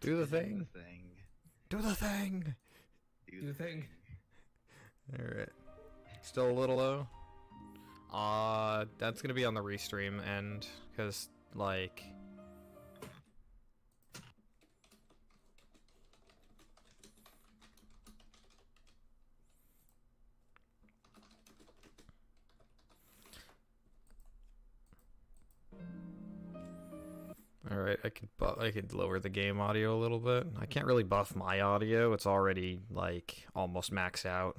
Do the Do the thing. thing. Do the thing. Do Do the the thing. thing. Alright. Still a little low. That's gonna be on the restream end, because, like... Alright, I could lower the game audio a little bit. I can't really buff my audio, it's already, like, almost maxed out.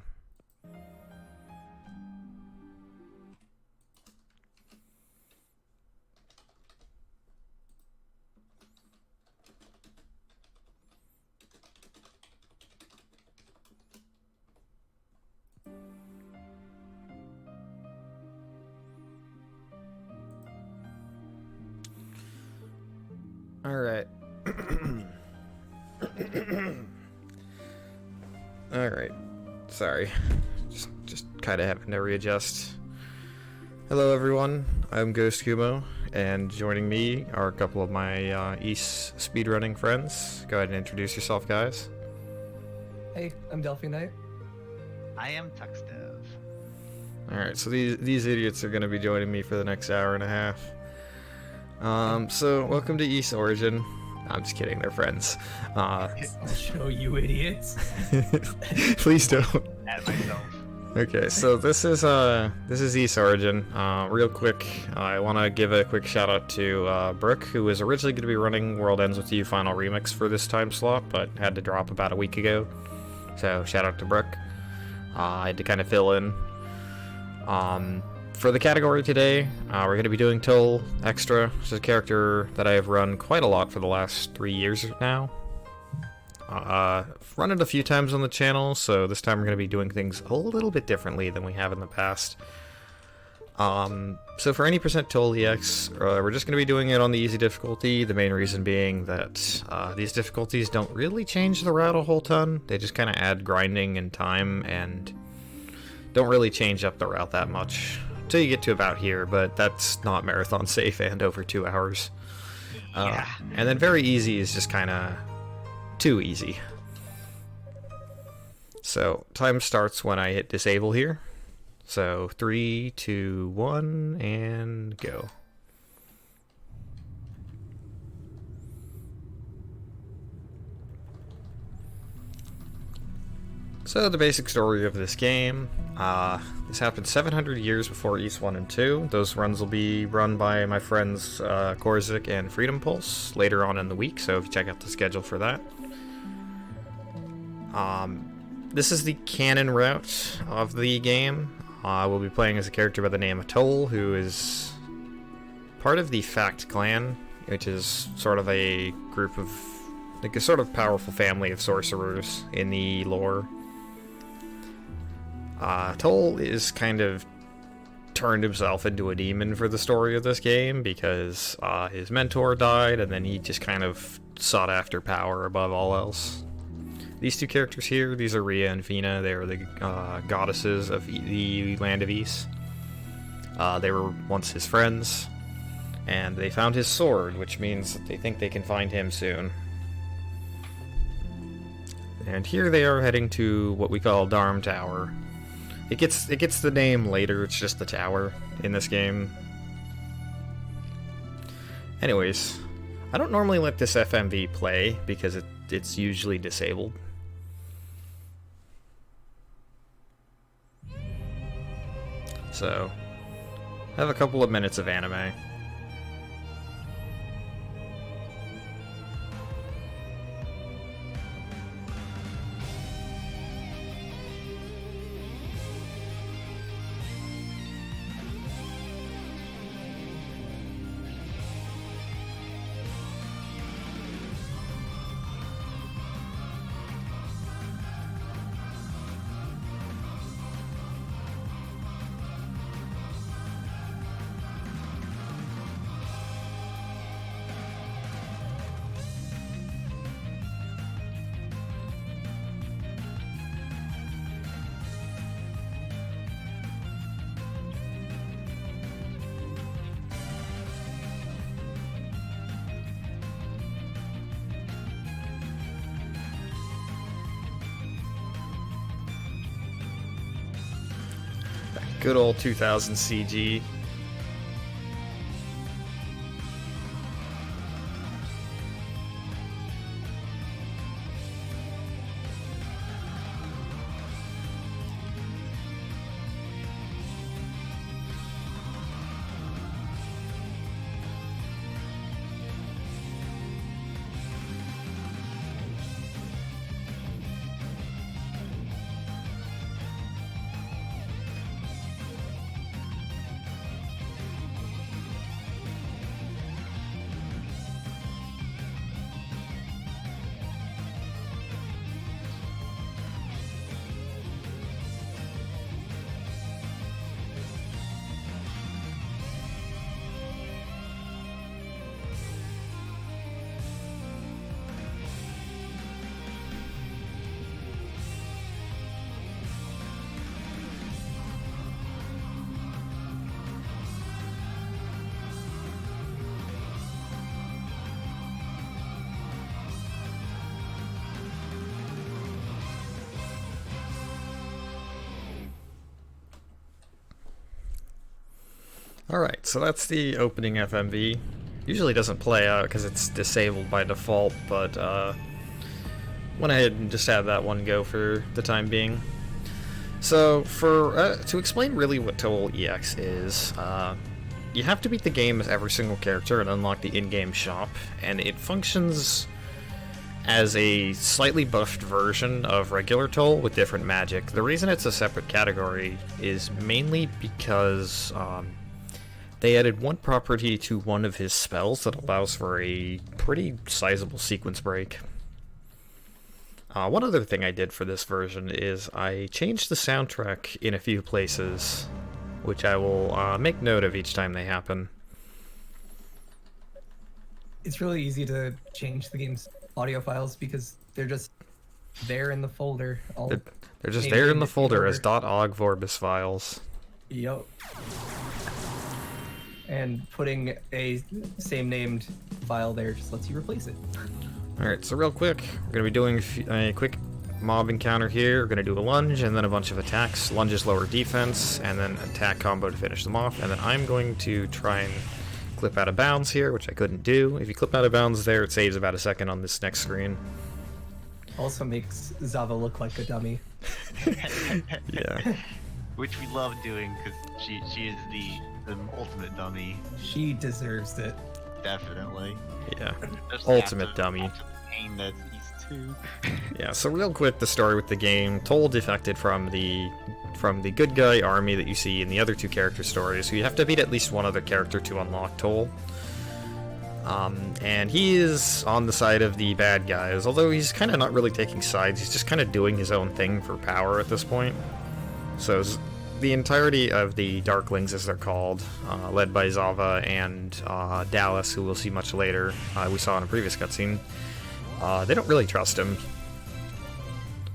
Alright. Alright. Sorry. Just kind of having to readjust. Hello everyone, I'm GhostKumo, and joining me are a couple of my East speedrunning friends. Go ahead and introduce yourself, guys. Hey, I'm Delphi Knight. I am TuxDev. Alright, so these idiots are going to be joining me for the next hour and a half. So welcome to East Origin. I'm just kidding, they're friends. I'll show you idiots. Please don't. Add myself. Okay, so this is East Origin. Real quick, I want to give a quick shout out to Brooke, who was originally going to be running World Ends With You Final Remix for this time slot, but had to drop about a week ago. So shout out to Brooke. I had to kind of fill in. For the category today, we're going to be doing Toal Extra, which is a character that I have run quite a lot for the last 3 years now. I've run it a few times on the channel, so this time we're going to be doing things a little bit differently than we have in the past. So for any percent Toal EX, we're just going to be doing it on the easy difficulty, the main reason being that these difficulties don't really change the route a whole ton. They just kind of add grinding and time, and don't really change up the route that much. Until you get to about here, but that's not marathon safe and over 2 hours. Yeah. And then very easy is just kind of too easy. So time starts when I hit disable here. So 3, 2, 1, and go. So the basic story of this game, this happened 700 years before East 1 and 2. Those runs will be run by my friends Korzik and Freedom Pulse later on in the week, so if you check out the schedule for that. This is the canon route of the game. We'll be playing as a character by the name of Toal, who is part of the Fact Clan, which is sort of a group of, like a sort of powerful family of sorcerers in the lore. Toal is kind of turned himself into a demon for the story of this game because his mentor died, and then he just kind of sought after power above all else. These two characters here, these are Rhea and Fina. They are the goddesses of the Land of East. They were once his friends, and they found his sword, which means that they think they can find him soon. And here they are heading to what we call Dharm Tower. It gets the name later, it's just the tower in this game. Anyways, I don't normally let this FMV play because it's usually disabled. So, I have a couple of minutes of anime. Good old 2000 CG. Alright, so that's the opening FMV. Usually doesn't play out because it's disabled by default, but went ahead and just had that one go for the time being. So, to explain really what Toal EX is, you have to beat the game as every single character and unlock the in-game shop, and it functions as a slightly buffed version of regular Toal with different magic. The reason it's a separate category is mainly because they added one property to one of his spells that allows for a pretty sizable sequence break. One other thing I did for this version is I changed the soundtrack in a few places, which I will make note of each time they happen. It's really easy to change the game's audio files because they're just there in the folder. They're just there in the folder as .ogg Vorbis files. Yup. And putting a same named file there just lets you replace it. Alright, so real quick, we're going to be doing a quick mob encounter here. We're going to do a lunge and then a bunch of attacks. Lunges lower defense, and then attack combo to finish them off. And then I'm going to try and clip out of bounds here, which I couldn't do. If you clip out of bounds there, it saves about a second on this next screen. Also makes Zava look like a dummy. Yeah. Which we love doing because she is the ultimate dummy. She deserves it. Definitely. Yeah. Especially Ultimate dummy. After the pain that he's too. Yeah, so real quick, the story with the game. Toal defected from the good guy army that you see in the other two character stories, so you have to beat at least one other character to unlock Toal. And he is on the side of the bad guys, although he's kind of not really taking sides, he's just kind of doing his own thing for power at this point. So the entirety of the Darklings, as they're called, led by Zava and Dallas, who we'll see much later, we saw in a previous cutscene, they don't really trust him. So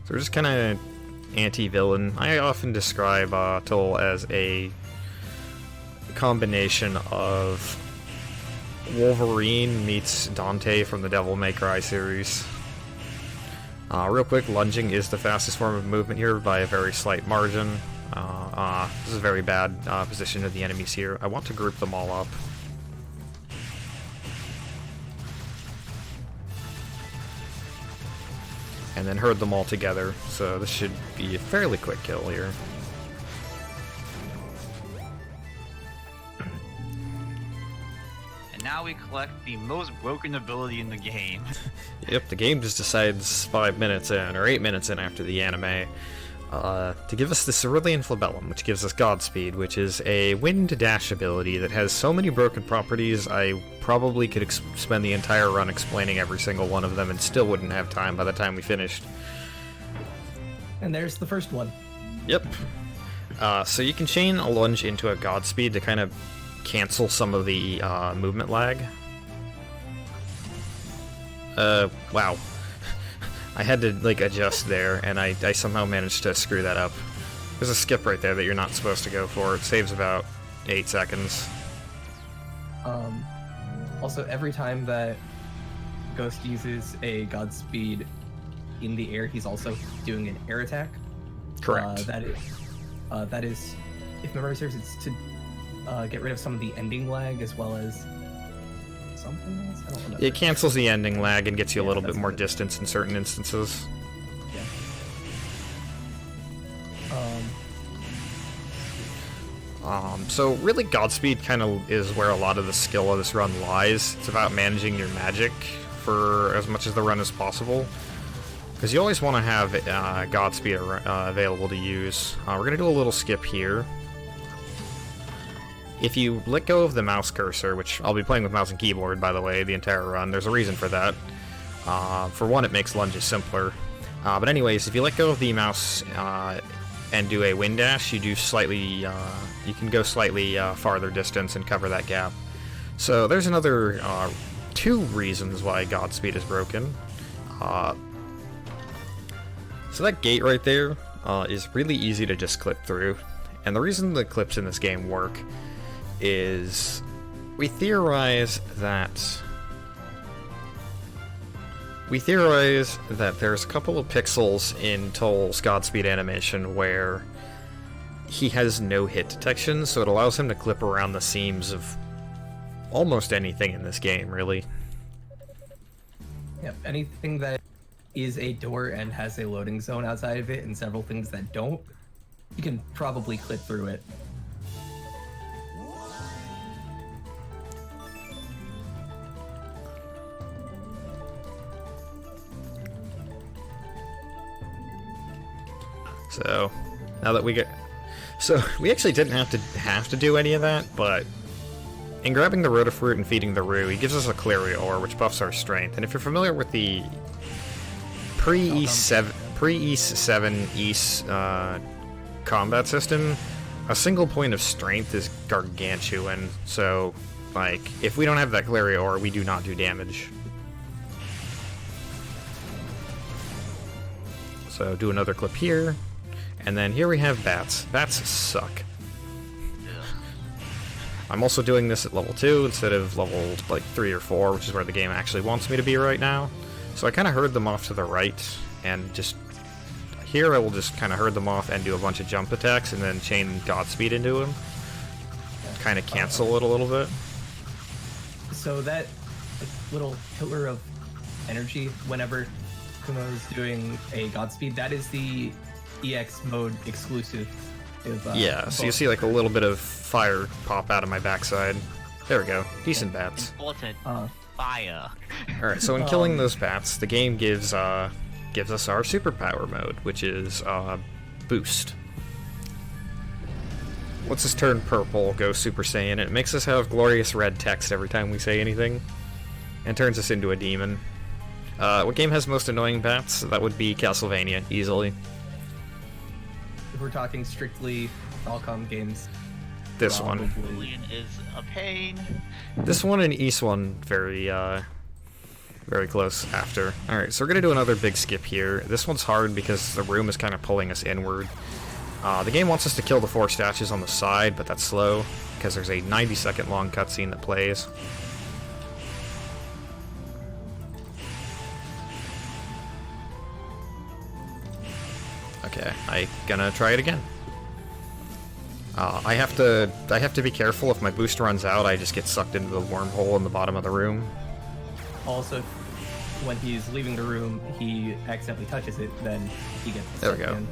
they're just kind of anti-villain. I often describe Toal as a combination of Wolverine meets Dante from the Devil May Cry series. Real quick, lunging is the fastest form of movement here by a very slight margin. This is a very bad position of the enemies here. I want to group them all up. And then herd them all together, so this should be a fairly quick kill here. And now we collect the most broken ability in the game. Yep, the game just decides 5 minutes in, or 8 minutes in after the anime, to give us the Cerulean Flabellum, which gives us Godspeed, which is a wind dash ability that has so many broken properties I probably could spend the entire run explaining every single one of them and still wouldn't have time by the time we finished. And there's the first one. Yep. So you can chain a lunge into a Godspeed to kind of cancel some of the movement lag. Wow. I had to, like, adjust there, and I somehow managed to screw that up. There's a skip right there that you're not supposed to go for. It saves about 8 seconds. Also, every time that Ghost uses a Godspeed in the air, he's also doing an air attack. Correct. That is if memory serves, it's to get rid of some of the ending lag as well as something else. I don't remember. It cancels the ending lag and gets you a Yeah, little bit that's more good. distance in certain instances. Yeah. So really Godspeed kind of is where a lot of the skill of this run lies. It's about managing your magic for as much of the run as possible. Because you always want to have Godspeed available to use. We're going to do a little skip here. If you let go of the mouse cursor, which I'll be playing with mouse and keyboard, by the way, the entire run, there's a reason for that. For one, it makes lunges simpler. But anyways, if you let go of the mouse and do a wind dash, you do slightly, you can go slightly farther distance and cover that gap. So there's another 2 reasons why Godspeed is broken. So that gate right there is really easy to just clip through. And the reason the clips in this game work is we theorize that there's a couple of pixels in Toal's Godspeed animation where he has no hit detection, so it allows him to clip around the seams of almost anything in this game, really. Yep. Anything that is a door and has a loading zone outside of it, and several things that don't, you can probably clip through it. So, now that we get... So, we actually didn't have to do any of that, but in grabbing the Rotafruit and feeding the Rue, he gives us a Clary Ore, which buffs our strength. And if you're familiar with the pre-East 7 East combat system, a single point of strength is gargantuan. So, like, if we don't have that Clary Ore, we do not do damage. So, do another clip here. And then here we have bats. Bats suck. I'm also doing this at level 2 instead of level like 3 or 4, which is where the game actually wants me to be right now. So I kind of herd them off to the right, and just here I will just kind of herd them off and do a bunch of jump attacks and then chain Godspeed into them. Kind of cancel it a little bit. So that little pillar of energy, whenever Kumo's doing a Godspeed, that is the EX mode exclusive. Yeah, so you see like a little bit of fire pop out of my backside. There we go. Decent bats. Important fire. Alright, so in killing those bats, the game gives us our superpower mode, which is Boost. Lets us turn purple, go Super Saiyan, and it makes us have glorious red text every time we say anything, and turns us into a demon. What game has most annoying bats? That would be Castlevania, easily. If we're talking strictly Falcom games, This one. Julian is a pain. This one and East one very close after. Alright, so we're gonna do another big skip here. This one's hard because the room is kind of pulling us inward. The game wants us to kill the 4 statues on the side, but that's slow, because there's a 90-second long cutscene that plays. Okay, I gonna try it again. I have to be careful. If my boost runs out, I just get sucked into the wormhole in the bottom of the room. also when he's leaving the room, he accidentally touches it, then he gets There we sucked go. in.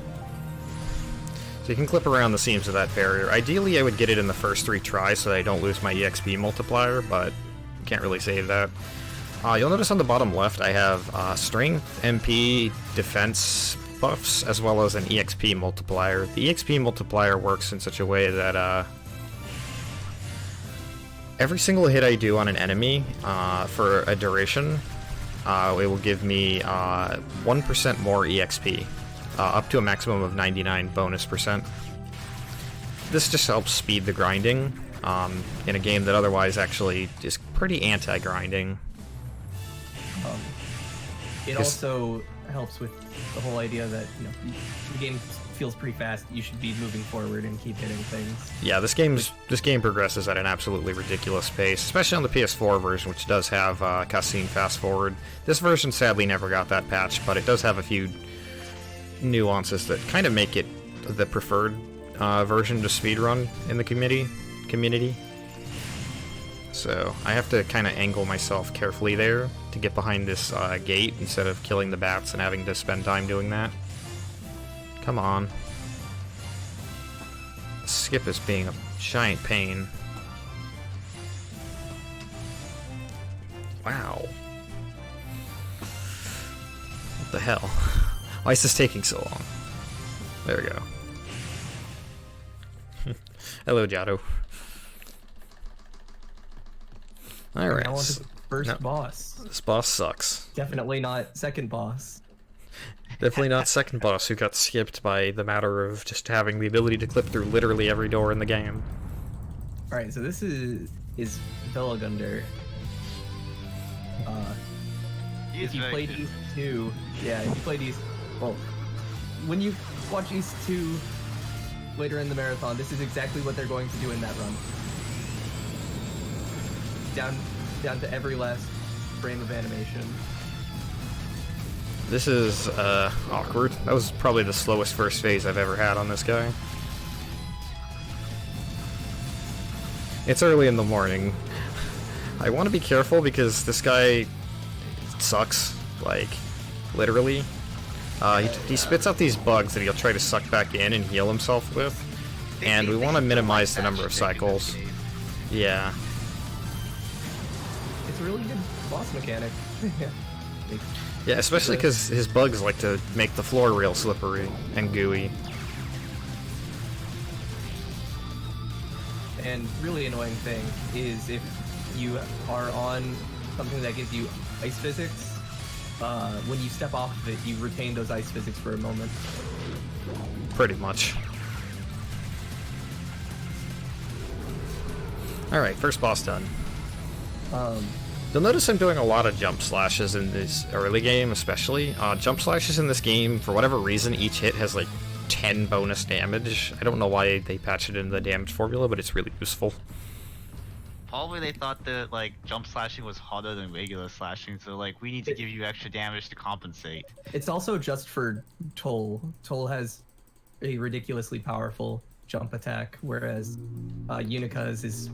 So you can clip around the seams of that barrier. Ideally, I would get it in the first 3 tries so that I don't lose my EXP multiplier, but can't really save that. You'll notice on the bottom left I have Strength, MP, Defense buffs, as well as an EXP multiplier. The EXP multiplier works in such a way that every single hit I do on an enemy for a duration, it will give me 1% more EXP, up to a maximum of 99 bonus percent. This just helps speed the grinding in a game that otherwise actually is pretty anti-grinding. It also helps with the whole idea that, you know, the game feels pretty fast. You should be moving forward and keep hitting things. Yeah, this game progresses at an absolutely ridiculous pace, especially on the PS4 version, which does have cutscene fast forward. This version sadly never got that patch, but it does have a few nuances that kind of make it the preferred version to speedrun in the community. So I have to kind of angle myself carefully there to get behind this gate instead of killing the bats and having to spend time doing that. Come on. Skip is being a giant pain. Wow. What the hell? Why is this taking so long? There we go. Hello, Jado. Alright. Now on to the first boss. This boss sucks. Definitely not second boss. Definitely not second boss, who got skipped by the matter of just having the ability to clip through literally every door in the game. Alright, so this is Velagander. If you played East 2, yeah, if you played East, well, when you watch East 2 later in the marathon, this is exactly what they're going to do in that run. Down to every last frame of animation. This is awkward. That was probably the slowest first phase I've ever had on this guy. It's early in the morning. I want to be careful because this guy sucks, like, literally. He spits out these bugs that he'll try to suck back in and heal himself with, and we want to minimize the number of cycles. Yeah. It's a really good boss mechanic. Yeah, especially because his bugs like to make the floor real slippery and gooey. And really annoying thing is if you are on something that gives you ice physics, when you step off of it, you retain those ice physics for a moment. Pretty much. Alright, first boss done. You'll notice I'm doing a lot of jump slashes in this early game, especially. Jump slashes in this game, for whatever reason, each hit has like 10 bonus damage. I don't know why they patched it into the damage formula, but it's really useful. Probably they thought that like jump slashing was harder than regular slashing, so like we need to give you extra damage to compensate. It's also just for Toal. Toal has a ridiculously powerful jump attack, whereas Unica's is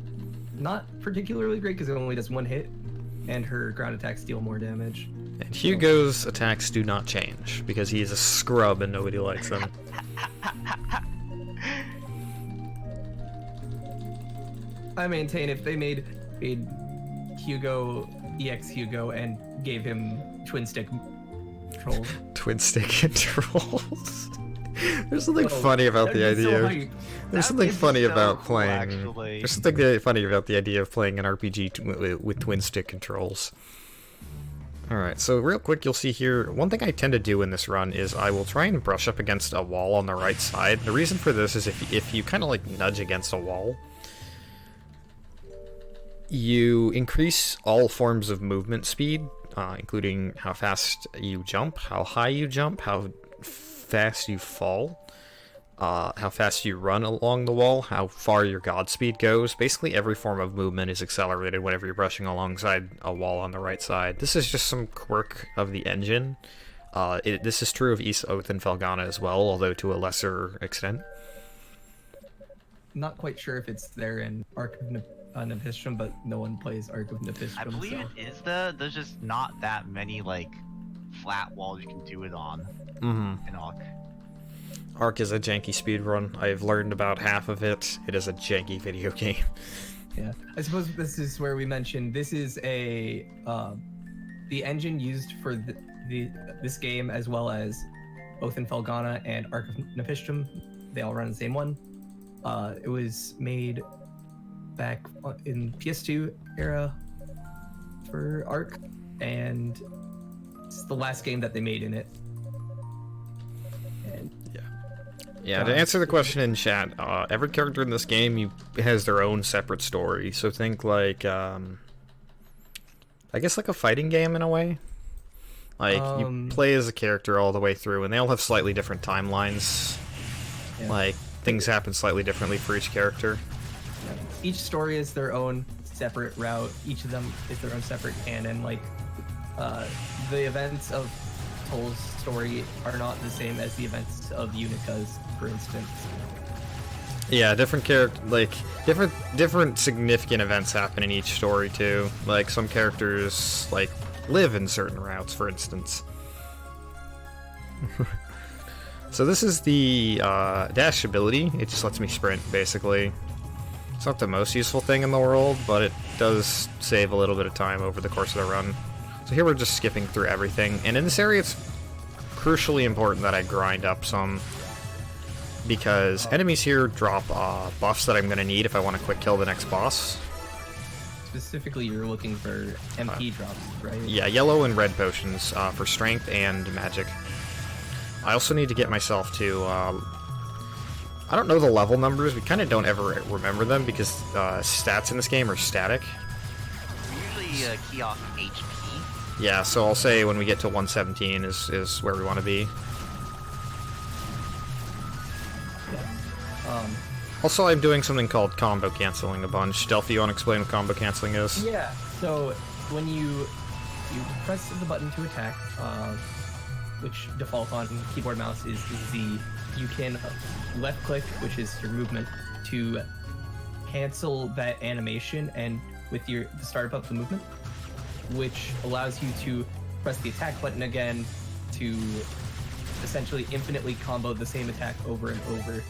not particularly great because it only does one hit, and her ground attacks deal more damage. And Hugo's attacks do not change, because he is a scrub and nobody likes him. I maintain if they made Hugo EX Hugo and gave him twin stick controls. Twin stick controls. There's something funny about the idea. There's something funny about playing. There's something funny about the idea of playing an RPG with twin stick controls. Alright, so real quick, you'll see here, one thing I tend to do in this run is I will try and brush up against a wall on the right side. The reason for this is if you kind of like nudge against a wall, you increase all forms of movement speed, including how fast you jump, how high you jump, how fast you fall, how fast you run along the wall, how far your Godspeed goes. Basically every form of movement is accelerated whenever you're brushing alongside a wall on the right side. This is just some quirk of the engine. This is true of Ys, Oath, and Felghana as well, although to a lesser extent. Not quite sure if it's there in Arc of Nepistrum, but no one plays Arc of Nepistrum. I believe it is there's just not that many like flat walls you can do it on. In Arc. Arc is a janky speedrun. I've learned about half of it. It is a janky video game. Yeah, I suppose this is where we mentioned this is the engine used for this game, as well as Oath and Felghana and Arc of Nepistrum. They all run the same one. It was made back in PS2 era for Arc, and it's the last game that they made in it. And yeah, to answer the question in chat, every character in this game has their own separate story. So think like, I guess like a fighting game in a way. Like, you play as a character all the way through, and they all have slightly different timelines. Yeah. Like, things happen slightly differently for each character. Each story is their own separate route. Each of them is their own separate canon. Like, the events of Toal's story are not the same as the events of Unica's, for instance. Yeah, different significant events happen in each story too. Like some characters like live in certain routes, for instance. So this is the dash ability. It just lets me sprint, basically. It's not the most useful thing in the world, but it does save a little bit of time over the course of the run. So here we're just skipping through everything, and in this area it's crucially important that I grind up some, because enemies here drop buffs that I'm going to need if I want to quick kill the next boss. Specifically, you're looking for MP drops, right? Yeah, yellow and red potions for strength and magic. I also need to get myself to... I don't know the level numbers. We kind of don't ever remember them because stats in this game are static. We usually key off HP. Yeah, so I'll say when we get to 117 is where we want to be. Also, I'm doing something called combo canceling a bunch. Delphi, you want to explain what combo canceling is? Yeah. So when you press the button to attack, which default on keyboard mouse is Z, you can left click, which is your movement, to cancel that animation and with the start of the movement, which allows you to press the attack button again to essentially infinitely combo the same attack over and over.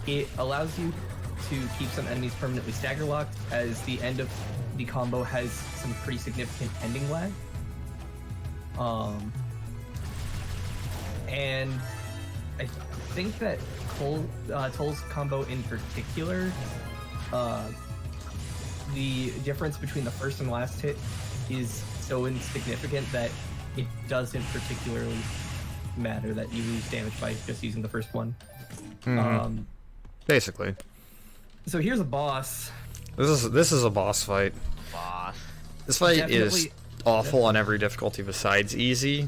It allows you to keep some enemies permanently stagger locked, as the end of the combo has some pretty significant ending lag. And I think that Toal's combo in particular, the difference between the first and last hit is so insignificant that it doesn't particularly matter that you lose damage by just using the first one. Mm-hmm. Basically. So here's a boss. This is a boss fight. Boss. This fight is Definitely awful on every difficulty besides easy.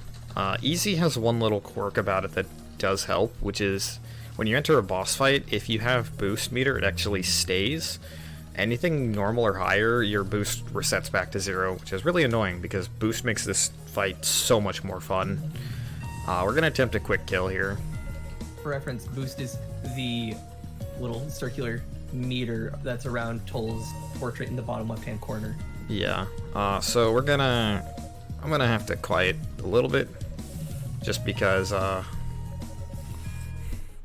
Easy has one little quirk about it that does help, which is when you enter a boss fight, if you have boost meter, it actually stays. Anything normal or higher, your boost resets back to 0, which is really annoying because boost makes this fight so much more fun. We're gonna attempt a quick kill here. For reference, boost is the little circular meter that's around Toal's portrait in the bottom left-hand corner. Yeah. So I'm gonna have to quiet a little bit, just because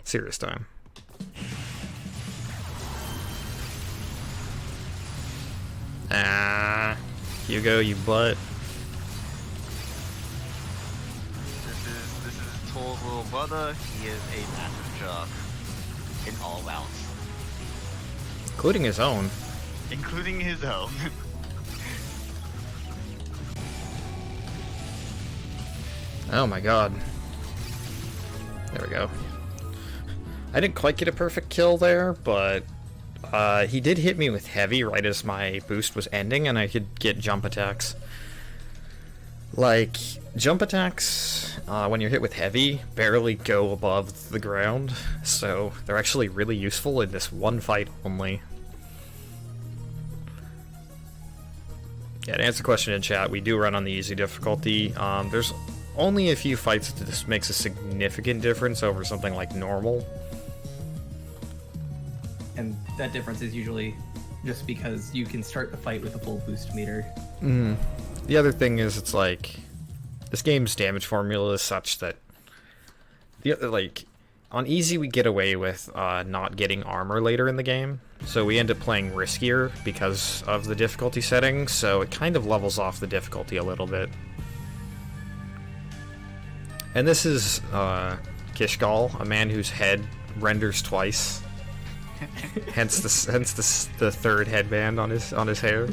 serious time. Hugo, you butt. This is Toal's little brother. He is a massive jock in all rounds, Including his own. including his own. Oh my god. There we go. I didn't quite get a perfect kill there, but he did hit me with heavy right as my boost was ending, and I could get jump attacks. Like, jump attacks, when you're hit with heavy, barely go above the ground, so they're actually really useful in this one fight only. Yeah, to answer the question in chat, we do run on the easy difficulty. There's only a few fights that this makes a significant difference over something like normal. And that difference is usually just because you can start the fight with a full boost meter. Mm. The other thing is, it's like, this game's damage formula is such that, on easy we get away with not getting armor later in the game, so we end up playing riskier because of the difficulty setting, so it kind of levels off the difficulty a little bit. And this is Kishgal, a man whose head renders twice. hence the third headband on his hair.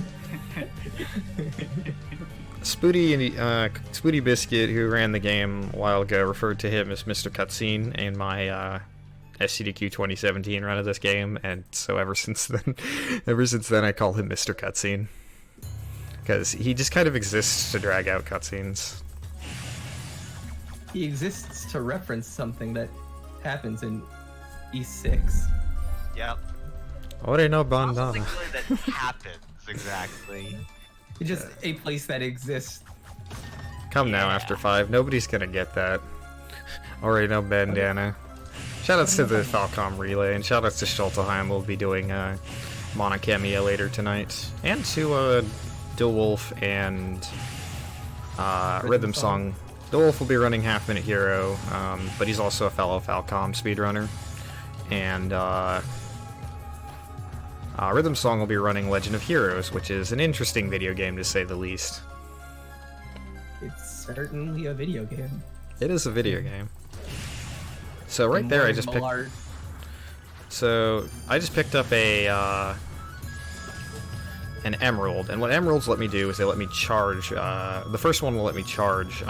Spooty Biscuit, who ran the game a while ago, referred to him as Mr. Cutscene in my SCDQ 2017 run of this game, and so ever since then I call him Mr. Cutscene, because he just kind of exists to drag out cutscenes. He exists to reference something that happens in E6. Yep. What do you know, Something Bandana? really that happens exactly. It's just a place that exists. Come now, After 5. Nobody's gonna get that. Already know Bandana. Shoutouts to the Falcom Relay, and shoutouts to Schulteheim. We'll be doing Monokemia later tonight. And to Wolf and Rhythm Song. Wolf will be running Half Minute Hero, but he's also a fellow Falcom speedrunner. And Rhythm Song will be running Legend of Heroes, which is an interesting video game to say the least. It's certainly a video game. It is a video game. So right there, I just picked. So I just picked up an emerald, and what emeralds let me do is they let me charge. The first one will let me charge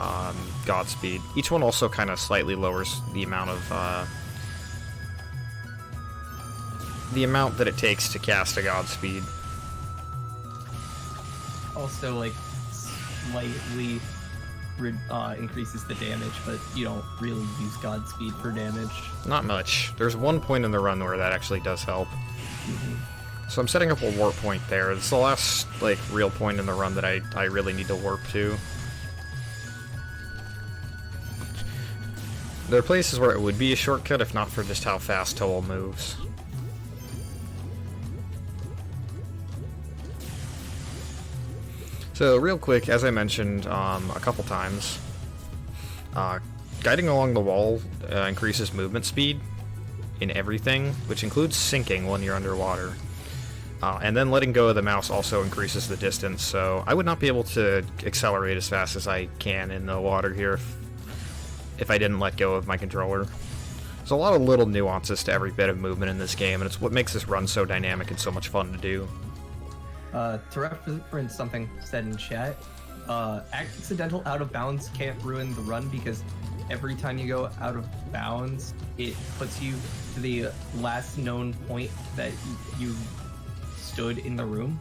Godspeed. Each one also kind of slightly lowers the amount of that it takes to cast a Godspeed. Also, like, slightly increases the damage, but you don't really use Godspeed for damage. Not much. There's one point in the run where that actually does help. Mm-hmm. So I'm setting up a warp point there. It's the last, like, real point in the run that I really need to warp to. There are places where it would be a shortcut if not for just how fast Toal moves. So real quick, as I mentioned a couple times, guiding along the wall increases movement speed in everything, which includes sinking when you're underwater. And then letting go of the mouse also increases the distance, so I would not be able to accelerate as fast as I can in the water here if I didn't let go of my controller. There's a lot of little nuances to every bit of movement in this game, and it's what makes this run so dynamic and so much fun to do. To reference something said in chat, accidental out of bounds can't ruin the run because every time you go out of bounds, it puts you to the last known point that you stood in the room.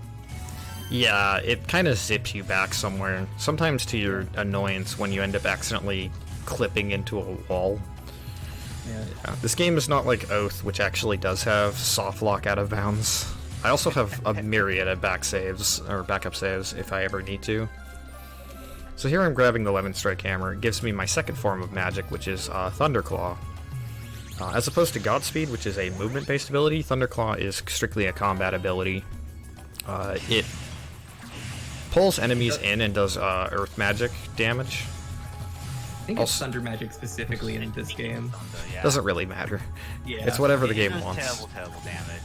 Yeah, it kind of zips you back somewhere, sometimes to your annoyance when you end up accidentally clipping into a wall. Yeah. This game is not like Oath, which actually does have soft lock out of bounds. I also have a myriad of backup saves if I ever need to. So here I'm grabbing the Lemon Strike Hammer. It gives me my second form of magic, which is Thunderclaw. As opposed to Godspeed, which is a movement-based ability, Thunderclaw is strictly a combat ability. It pulls enemies in and does earth magic damage. I think it's thunder magic specifically in this game. Thunder, yeah. Doesn't really matter. Yeah. It's whatever the It game does wants. terrible damage.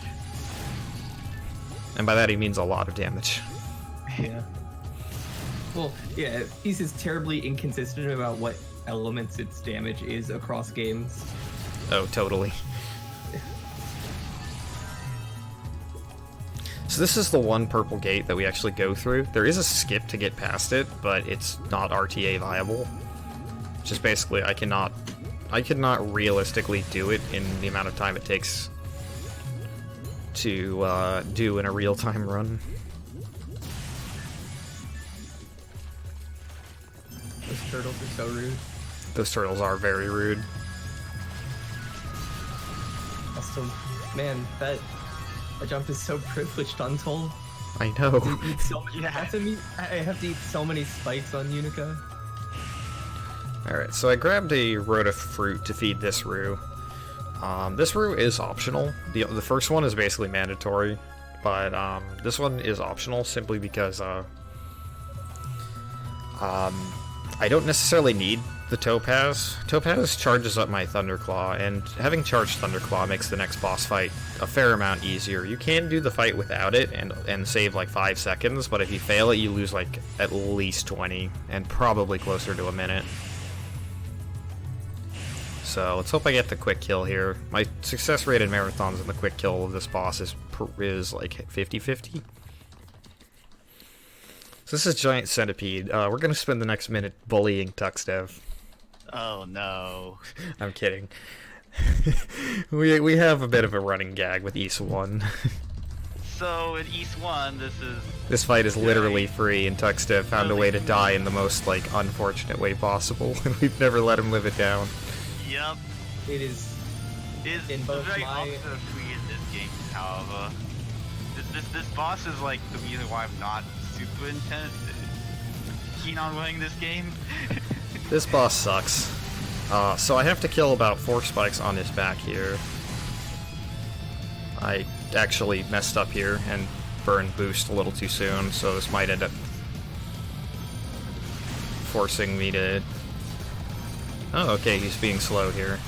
And by that he means a lot of damage. Yeah. Well, yeah, Peace is terribly inconsistent about what elements its damage is across games. Oh, totally. So this is the one purple gate that we actually go through. There is a skip to get past it, but it's not RTA viable. Just basically, I could not realistically do it in the amount of time it takes to do in a real-time run. Those turtles are so rude. Those turtles are very rude. Also, man, that jump is so privileged on Toal. I know. I have to eat so many spikes on Unica. Alright, so I grabbed a Rota fruit to feed this Roo. This Roo is optional. The first one is basically mandatory, but this one is optional simply because I don't necessarily need the Topaz. Topaz charges up my Thunderclaw, and having charged Thunderclaw makes the next boss fight a fair amount easier. You can do the fight without it and save like 5 seconds, but if you fail it, you lose like at least 20, and probably closer to a minute. So let's hope I get the quick kill here. My success rate in marathons in the quick kill of this boss is like 50-50. So this is Giant Centipede. We're gonna spend the next minute bullying Tuxdev. Oh no. I'm kidding. we have a bit of a running gag with East 1. So in East 1, this fight is literally free, and Tuxdev found a way to die in the most like unfortunate way possible, and we've never let him live it down. Yep. It is in both very my... opposite of free in this game, however. This boss is like the reason why I'm not super keen on winning this game. This boss sucks. So I have to kill about 4 spikes on his back here. I actually messed up here and burned boost a little too soon, so this might end up forcing me to... Oh, okay, he's being slow here.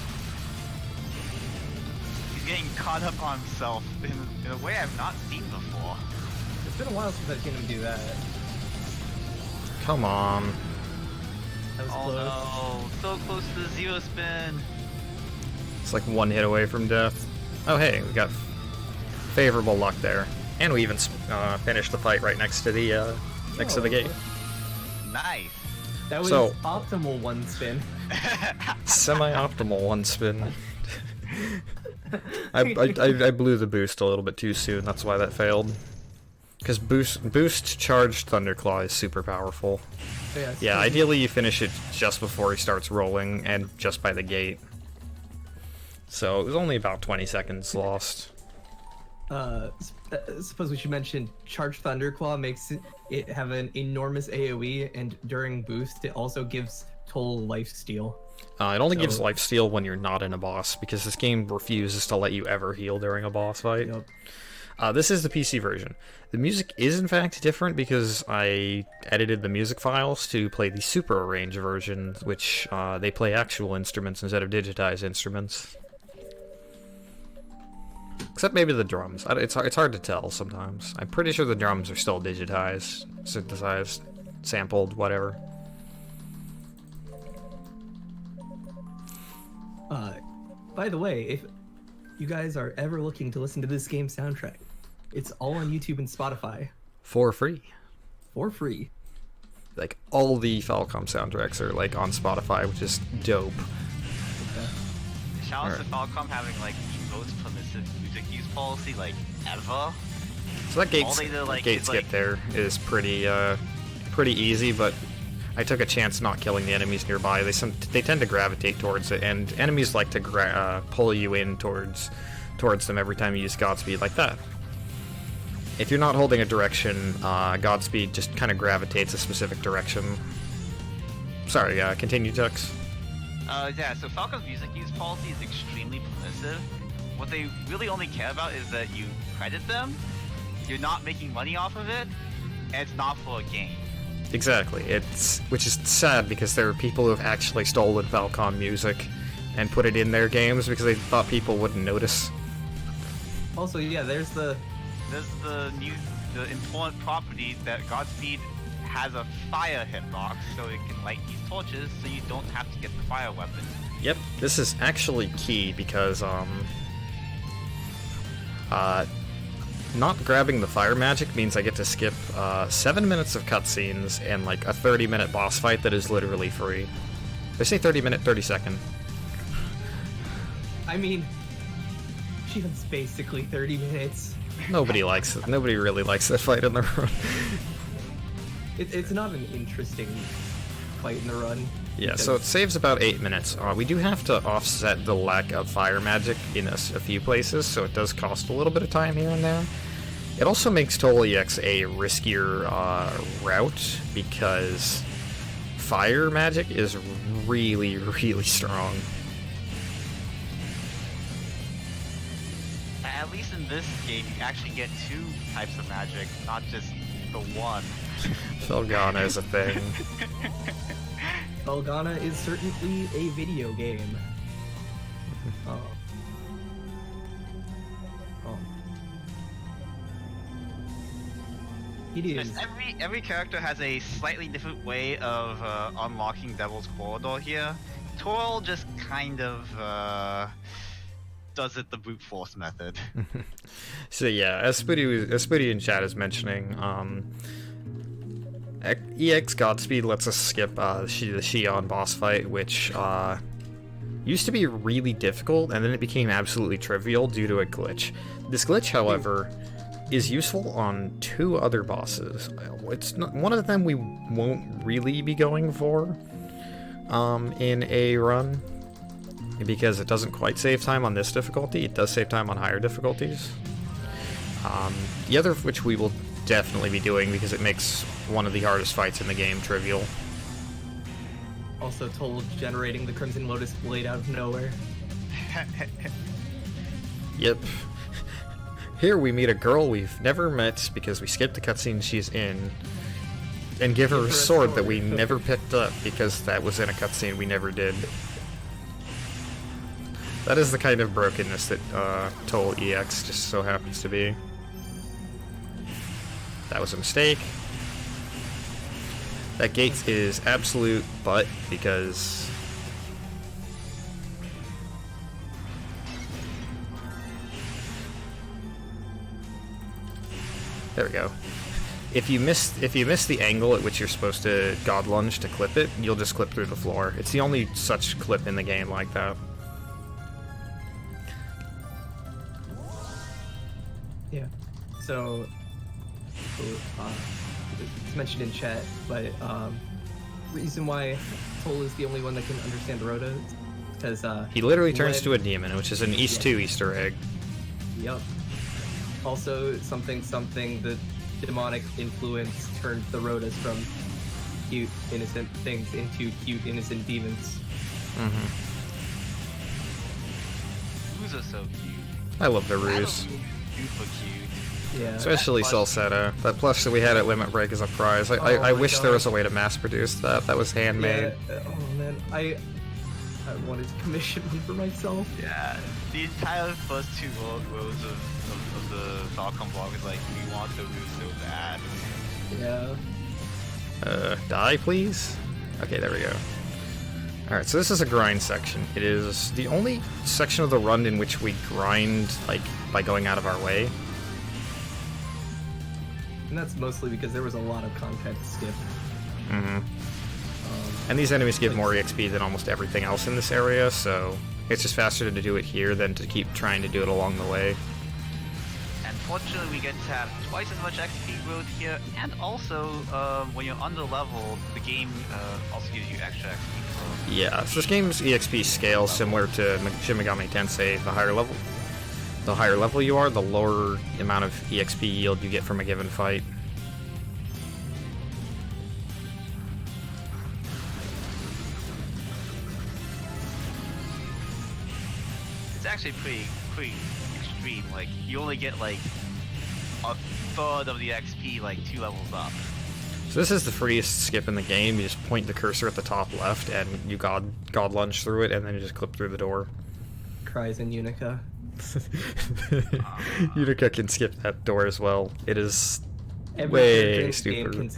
He's getting caught up on himself in a way I've not seen before. It's been a while since I've seen him do that. Come on. That was Oh close. no, so close to the zero spin. It's like 1 hit away from death. Oh hey, we got favorable luck there. And we even finished the fight right next to the gate. Nice. That was So- optimal one spin. Semi-optimal 1 spin. I blew the boost a little bit too soon, that's why that failed. Because boost charged Thunderclaw is super powerful. Yeah, ideally you finish it just before he starts rolling and just by the gate. So it was only about 20 seconds lost. Suppose we should mention Charged Thunderclaw makes it have an enormous AoE, and during boost it also gives Toal lifesteal. It only gives lifesteal when you're not in a boss, because this game refuses to let you ever heal during a boss fight. Yep. This is the PC version. The music is in fact different because I edited the music files to play the super arranged version, which they play actual instruments instead of digitized instruments. Except maybe the drums. It's hard to tell sometimes. I'm pretty sure the drums are still digitized, synthesized, sampled, whatever. By the way, if you guys are ever looking to listen to this game's soundtrack, it's all on YouTube and Spotify. For free. For free. Like, all the Falcom soundtracks are, like, on Spotify, which is dope. Shout out to Falcom having like the most permissive music use policy like ever. So that gates, All they do, like, gate is, skip like- there is pretty easy, but I took a chance not killing the enemies nearby. They tend to gravitate towards it, and enemies like to pull you in towards them every time you use Godspeed like that. If you're not holding a direction, Godspeed just kind of gravitates a specific direction. Sorry, continue, Tux. Yeah, so Falcom's music use policy is extremely permissive. What they really only care about is that you credit them, you're not making money off of it, and it's not for a game. Exactly. Which is sad because there are people who have actually stolen Falcom music and put it in their games because they thought people wouldn't notice. Also, yeah, there's the The important property that Godspeed has a fire hitbox, so it can light these torches, so you don't have to get the fire weapon. Yep, this is actually key because not grabbing the fire magic means I get to skip 7 minutes of cutscenes and like a 30-minute boss fight that is literally free. They say 30-minute, 30-second. I mean, it's basically 30 minutes. Nobody likes it. Nobody really likes that fight in the run. It's not an interesting fight in the run. Yeah, so it saves about 8 minutes. We do have to offset the lack of fire magic in a few places, so it does cost a little bit of time here and there. It also makes Toal EX a riskier route because fire magic is really, really strong. At least in this game, you actually get 2 types of magic, not just the one. Felgana is a thing. Belgana is certainly a video game. Oh. It is. Yes, every character has a slightly different way of unlocking Devil's Corridor here. Toal just kind of does it the brute force method. So yeah, as Spoody in chat is mentioning, EX Godspeed lets us skip the Xion boss fight, which used to be really difficult, and then it became absolutely trivial due to a glitch. This glitch, however, is useful on 2 other bosses. It's not, one of them we won't really be going for in a run, because it doesn't quite save time on this difficulty. It does save time on higher difficulties. The other of which we will definitely be doing because it makes one of the hardest fights in the game trivial. Also Toal generating the Crimson Lotus blade out of nowhere. Yep. Here we meet a girl we've never met because we skipped the cutscene she's in, and give her a sword that we never picked up because that was in a cutscene we never did. That is the kind of brokenness that Toal EX just so happens to be. That was a mistake. That gate is absolute butt because... There we go. If you miss the angle at which you're supposed to God Lunge to clip it, you'll just clip through the floor. It's the only such clip in the game like that. Yeah. So, it's mentioned in chat, but reason why Toal is the only one that can understand Rhoda is because he literally turns to a demon, which is an East 2 Easter egg. Yep. Also, something the demonic influence turned the Rhodas from cute innocent things into cute innocent demons. Mm-hmm. Ruse are so cute. I love the ruse. Super cute. Yeah. Especially Salsetta. That plush that we had at Limit Break is a prize. I wish there was a way to mass produce that. That was handmade. Yeah. Oh man, I wanted to commission one for myself. Yeah, the entire first two rows of the Falcon blog is like, we want the roof so bad. Yeah. Die, please? Okay, there we go. Alright, so this is a grind section. It is the only section of the run in which we grind, like, by going out of our way. And that's mostly because there was a lot of content to skip. Mm-hmm. And these enemies give more EXP than almost everything else in this area, so it's just faster to do it here than to keep trying to do it along the way. And fortunately, we get to have twice as much XP growth here, and also, when you're under leveled, the game also gives you extra XP for... Yeah, so this game's EXP scales similar to Shin Megami Tensei. The higher level you are, the lower amount of EXP yield you get from a given fight. It's actually pretty extreme. Like, you only get like a third of the XP like 2 levels up. So this is the freest skip in the game. You just point the cursor at the top left and you god lunge through it and then you just clip through the door. Cries in Unica. Unica can skip that door as well. It is Every way game stupider. can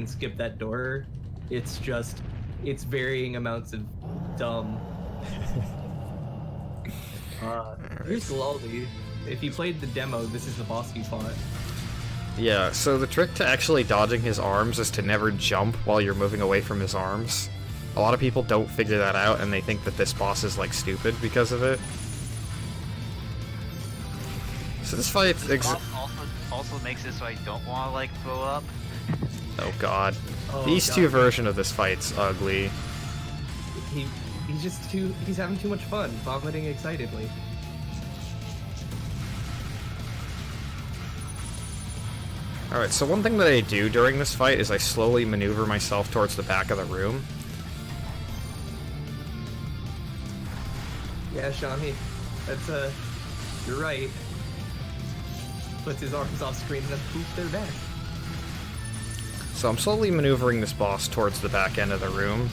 skip that door. It's varying amounts of dumb. Here's Galdi. If you played the demo, this is the boss you fought. Yeah, so the trick to actually dodging his arms is to never jump while you're moving away from his arms. A lot of people don't figure that out and they think that this boss is like stupid because of it. So this fight also makes it so I don't want to like throw up. Oh god. Oh, The East 2 version of this fight's ugly. He's having too much fun, vomiting excitedly. Alright, so one thing that I do during this fight is I slowly maneuver myself towards the back of the room. Yeah, Shawnee, that's you're right. Puts his arms off screen and then poof, they're back. So I'm slowly maneuvering this boss towards the back end of the room.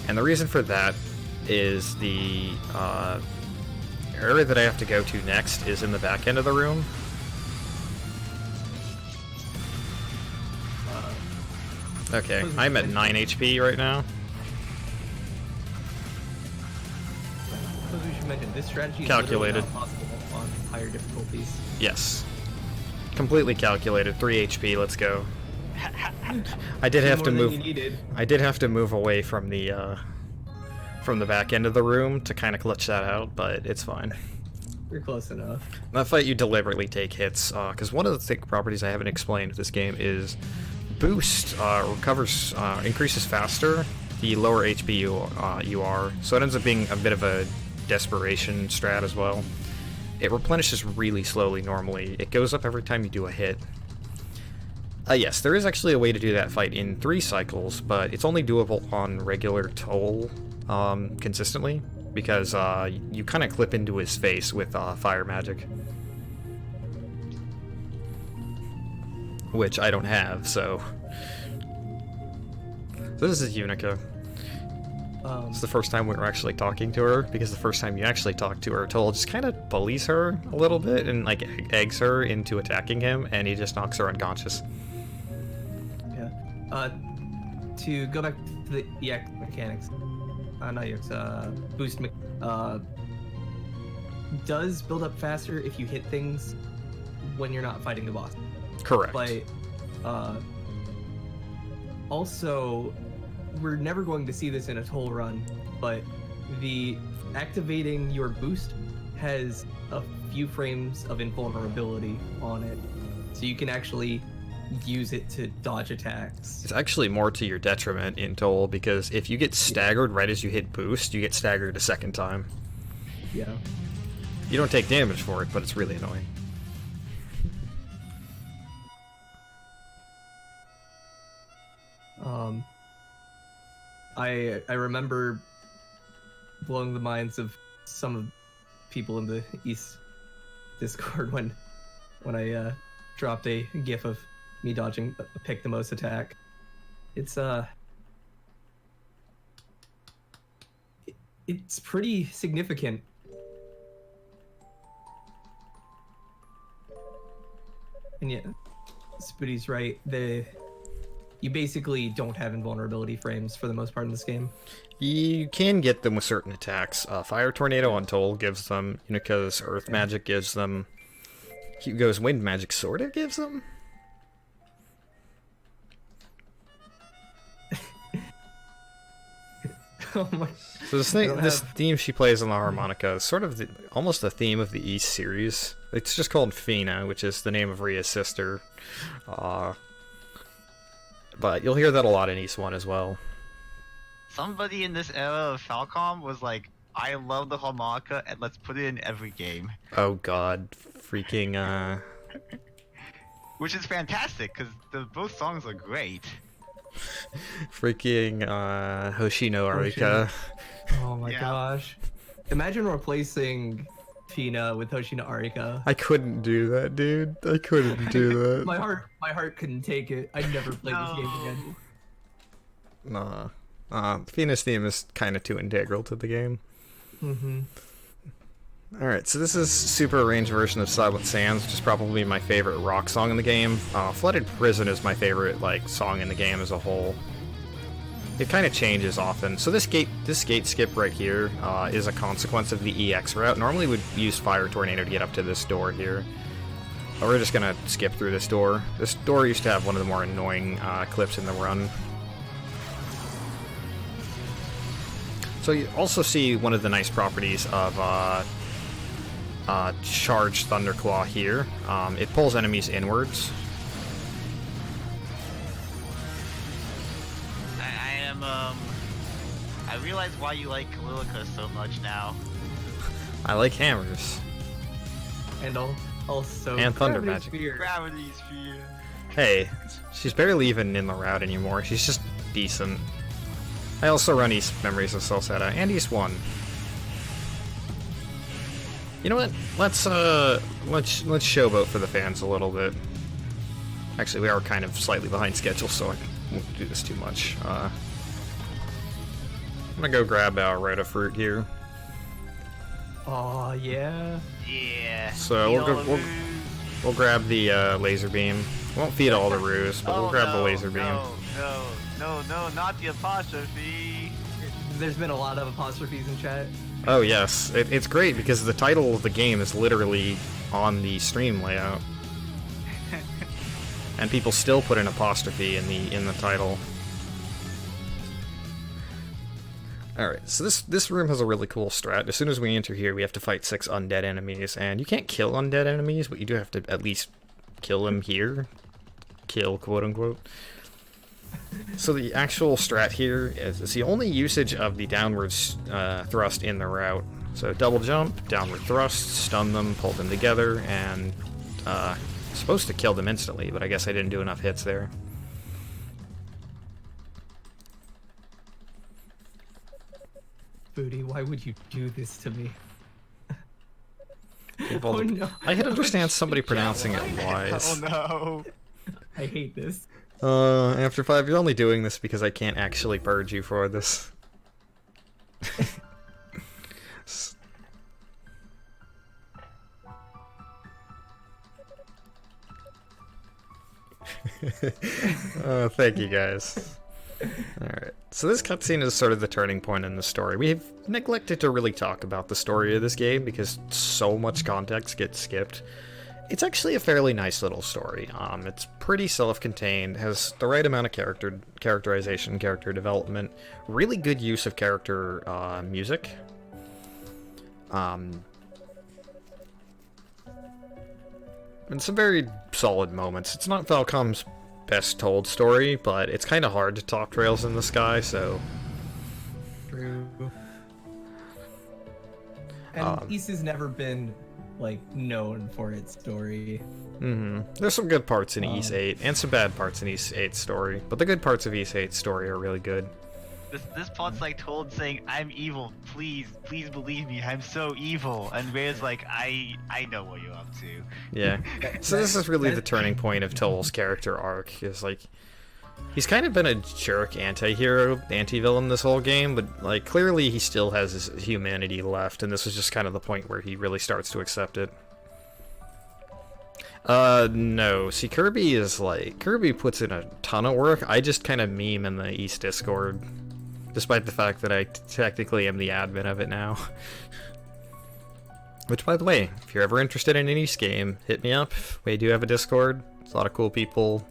And the reason for that is the area that I have to go to next is in the back end of the room. Okay, I'm at 9 HP right now. I suppose we should mention this strategy is Calculated. literally not possible on higher difficulties. Yes. Completely calculated. 3 HP, let's go. I did have to More than move. you needed. I did have to move away from the back end of the room to kind of glitch that out, but it's fine. You're close enough. That fight you deliberately take hits, because one of the thick properties I haven't explained with this game is boost increases faster the lower HP you are, so it ends up being a bit of a desperation strat as well. It replenishes really slowly normally. It goes up every time you do a hit. Yes, there is actually a way to do that fight in 3 cycles, but it's only doable on regular Toal consistently, because you kind of clip into his face with fire magic. Which I don't have, so... So this is Unica. It's the first time we were actually talking to her, because the first time you actually talk to her, Toal just kind of bullies her a little bit and like eggs her into attacking him, and he just knocks her unconscious. Yeah. To go back to the EX mechanics, not EX, boost does build up faster if you hit things when you're not fighting the boss. Correct. But also, we're never going to see this in a Toal run, but the activating your boost has a few frames of invulnerability on it, so you can actually use it to dodge attacks. It's actually more to your detriment in Toal, because if you get staggered right as you hit boost, you get staggered a second time. Yeah. You don't take damage for it, but it's really annoying. I remember blowing the minds of some of people in the East Discord when I dropped a gif of me dodging a pick the most attack. It's pretty significant. And yeah, Spoody's right. You basically don't have invulnerability frames for the most part in this game. You can get them with certain attacks. Fire Tornado on Toal gives them. Unica's Earth Magic gives them. Hugo's Wind Magic sort of gives them. Oh my. So this theme she plays on the harmonica is sort of almost the theme of the East series. It's just called Fina, which is the name of Rhea's sister. But you'll hear that a lot in East 1 as well. Somebody in this era of Falcom was like, I love the harmonica and let's put it in every game. Oh god, freaking Which is fantastic, because both songs are great. freaking Hoshino Arika. Oh my gosh. Imagine replacing Fina with Hoshino Arika. I couldn't do that, dude. I couldn't do that. my heart couldn't take it. I'd never play this game again. Nah. Fina's theme is kind of too integral to the game. Mm-hmm. Alright, so this is super arranged version of Silent Sands, which is probably my favorite rock song in the game. Flooded Prison is my favorite song in the game as a whole. It kind of changes often. So this gate skip right here is a consequence of the EX route. Normally we'd use Fire Tornado to get up to this door here. But we're just gonna skip through this door. This door used to have one of the more annoying clips in the run. So you also see one of the nice properties of Charged Thunderclaw here. It pulls enemies inwards. I realize why you like Kalilica so much now. I like hammers. And also and thunder Gravity magic. Sphere. Gravity Sphere. Hey, she's barely even in the route anymore. She's just decent. I also run East Memories of Salsetta and East 1. You know what? Let's showboat for the fans a little bit. Actually, we are kind of slightly behind schedule, so I won't do this too much. I'm gonna go grab our Rota Fruit here. Oh yeah. Yeah. So we'll grab the laser beam. We won't feed all the roos, but we'll grab the laser beam. No, not the apostrophe. There's been a lot of apostrophes in chat. Oh yes, it's great because the title of the game is literally on the stream layout, and people still put an apostrophe in the title. All right, so this room has a really cool strat. As soon as we enter here, we have to fight 6 undead enemies, and you can't kill undead enemies, but you do have to at least kill them here. Kill, quote unquote. So the actual strat here is it's the only usage of the downward thrust in the route. So double jump, downward thrust, stun them, pull them together, and Supposed to kill them instantly, but I guess I didn't do enough hits there. Booty, why would you do this to me? Well, Oh, no. I can understand somebody pronouncing it wise. Oh no. I hate this. After 5, you're only doing this because I can't actually purge you for this. Thank you guys. Alright, so this cutscene is sort of the turning point in the story. We've neglected to really talk about the story of this game because so much context gets skipped. It's actually a fairly nice little story. It's pretty self-contained, has the right amount of characterization, character development, really good use of character music. And some very solid moments. It's not Falcom's best told story, but it's kind of hard to top Trails in the Sky, so... True. And East has never been, like, known for its story. There's some good parts in East 8, and some bad parts in East 8's story, but the good parts of East 8's story are really good. This plot's like Toad saying, "I'm evil. Please believe me. I'm so evil." And Rhea's like, "I know what you're up to." Yeah. So this is really the turning point of Toal's character arc. Is like, he's kind of been a jerk anti-hero, anti-villain this whole game, but like clearly he still has his humanity left, and this was just kind of the point where he really starts to accept it. No. See, Kirby puts in a ton of work. I just kind of meme in the East Discord. Despite the fact that I technically am the admin of it now. Which, by the way, if you're ever interested in an East game, hit me up. We do have a Discord. It's a lot of cool people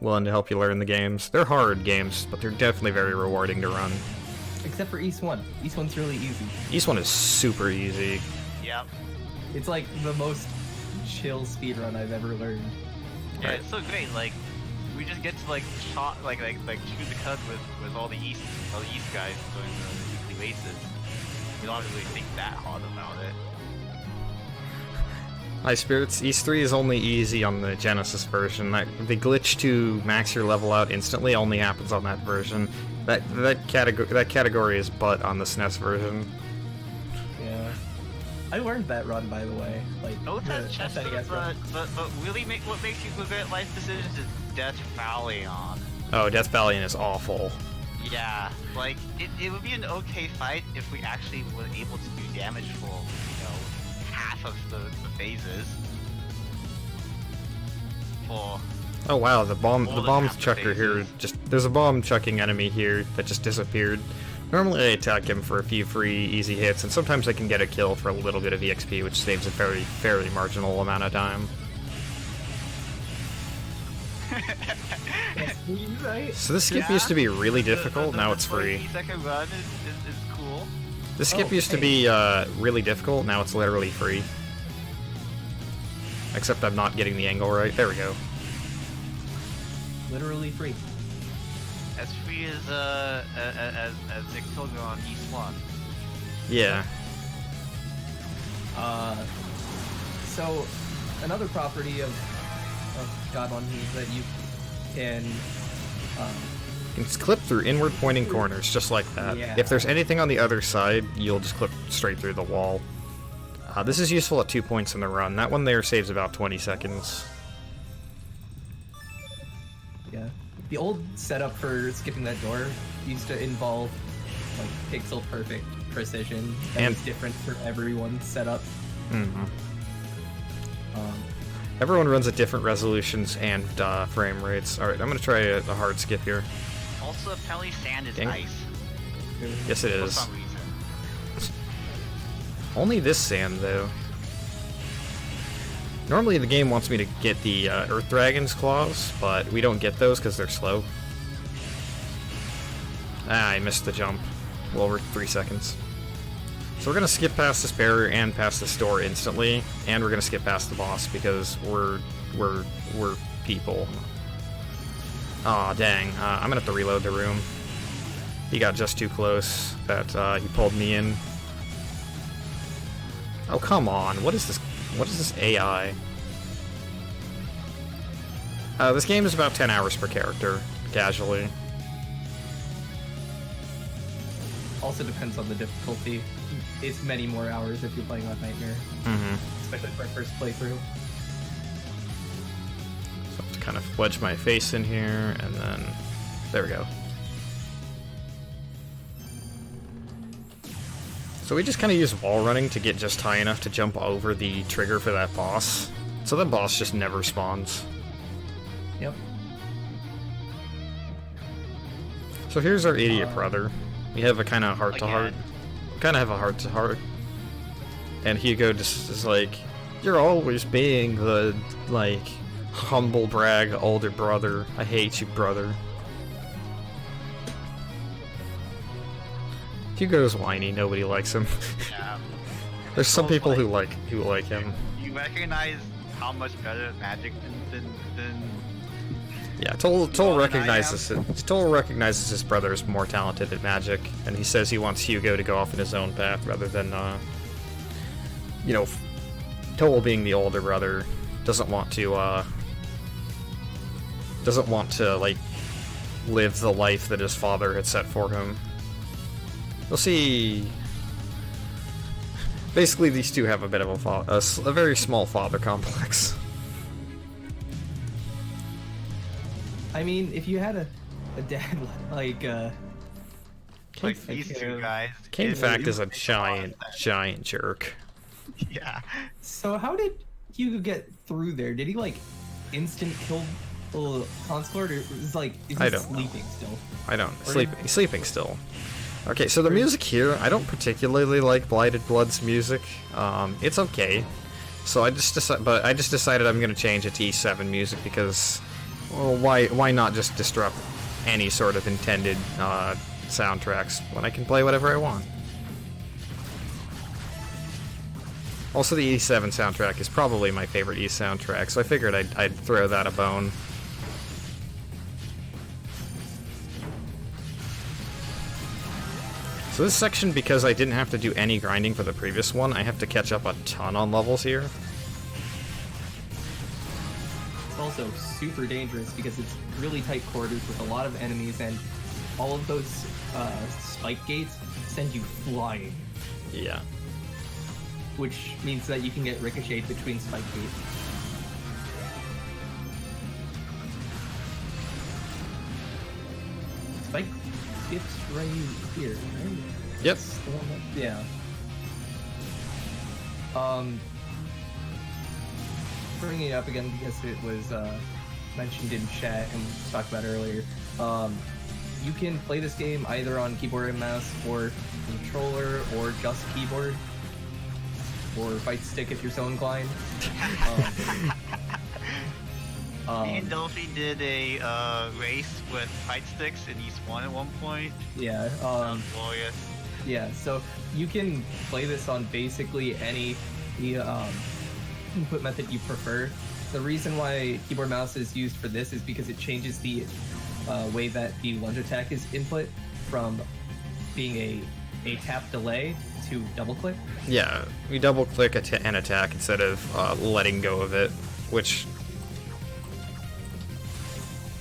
willing to help you learn the games. They're hard games, but they're definitely very rewarding to run. Except for East 1. East 1's really easy. East 1 is super easy. Yep. It's like the most chill speedrun I've ever learned. Yeah, it's so great. Like, we just get to like shot like shoot the cut with all the East guys doing the weekly races. We don't really think that hard about it. Hi Spirits, East 3 is only easy on the Genesis version. The glitch to max your level out instantly only happens on that version. That category is butt on the SNES version. Yeah. I learned that run, by the way. Like, Both has chestnuts, but really what makes you regret life decisions is Death Valion. Oh, Death Valion is awful. Yeah, like, it would be an okay fight if we actually were able to do damage for, half of the phases. Oh wow, the bomb half the chucker here there's a bomb chucking enemy here that just disappeared. Normally I attack him for a few free easy hits, and sometimes I can get a kill for a little bit of EXP, which saves a fairly marginal amount of time. So this skip used to be really difficult, now it's free. 40-second run is cool. This skip used to be really difficult, now it's literally free. Except I'm not getting the angle right. There we go. Literally free. As free as Victoria on East 1. Yeah. So another property of God on Me is that you can It's clip through inward pointing corners, just like that. Yeah. If there's anything on the other side, you'll just clip straight through the wall. This is useful at 2 points in the run. That one there saves about 20 seconds. Yeah. The old setup for skipping that door used to involve like pixel perfect precision. That was different for everyone's setup. Everyone runs at different resolutions and frame rates. Alright, I'm gonna try a hard skip here. Also, apparently sand is Dang. ice. Yes, it For is. some reason. Only this sand, though. Normally the game wants me to get the Earth Dragon's claws, but we don't get those because they're slow. I missed the jump. Well, over 3 seconds. So we're gonna skip past this barrier and past this door instantly, and we're gonna skip past the boss because we're people. Aw, dang. I'm gonna have to reload the room. He got just too close that he pulled me in. Oh, come on. What is this AI? This game is about 10 hours per character, casually. Also depends on the difficulty. It's many more hours if you're playing on Nightmare. Especially for a first playthrough. So I have to kind of wedge my face in here, and then... There we go. So we just kind of use wall running to get just high enough to jump over the trigger for that boss. So the boss just never spawns. Yep. So here's our idiot brother. We have a kind of heart-to-heart. We kind of have a heart-to-heart. And Hugo just is like, you're always being the, like, humble brag older brother. I hate you, brother. Hugo's whiny, nobody likes him. Yeah. There's some people who like him. You recognize how much better at Magic than Yeah, Toal than recognizes it. Toal recognizes his brother is more talented at Magic, and he says he wants Hugo to go off in his own path rather than, you know, Toal being the older brother doesn't want to like live the life that his father had set for him. You'll see. Basically, these two have a bit of a very small father complex. I mean, if you had a dad like these two guys. King Fact is a giant jerk. Yeah. So how did Hugo get through there? Did he like instant kill the little consort, or is like is he sleeping still? I don't. He's sleeping still. Okay, so the music here, I don't particularly like Blighted Blood's music. It's okay. So I just decided I'm gonna change it to E7 music because, well, why not just disrupt any sort of intended soundtracks when I can play whatever I want? Also, the E7 soundtrack is probably my favorite E soundtrack, so I figured I'd throw that a bone. So this section, because I didn't have to do any grinding for the previous one, I have to catch up a ton on levels here. It's also super dangerous because it's really tight quarters with a lot of enemies, and all of those spike gates send you flying. Yeah. Which means that you can get ricocheted between spike gates. Spike skips right here, right? Yep. Yeah. Bringing it up again because it was mentioned in chat and we talked about earlier. You can play this game either on keyboard and mouse, or controller, or just keyboard, or fight stick if you're so inclined. Me and Dolphy did a race with fight sticks in East 1 at one point. Yeah. Sounds glorious. Yeah, so you can play this on basically any input method you prefer. The reason why keyboard mouse is used for this is because it changes the way that the lunge attack is input from being a tap delay to double click. Yeah, we double click an attack instead of letting go of it, which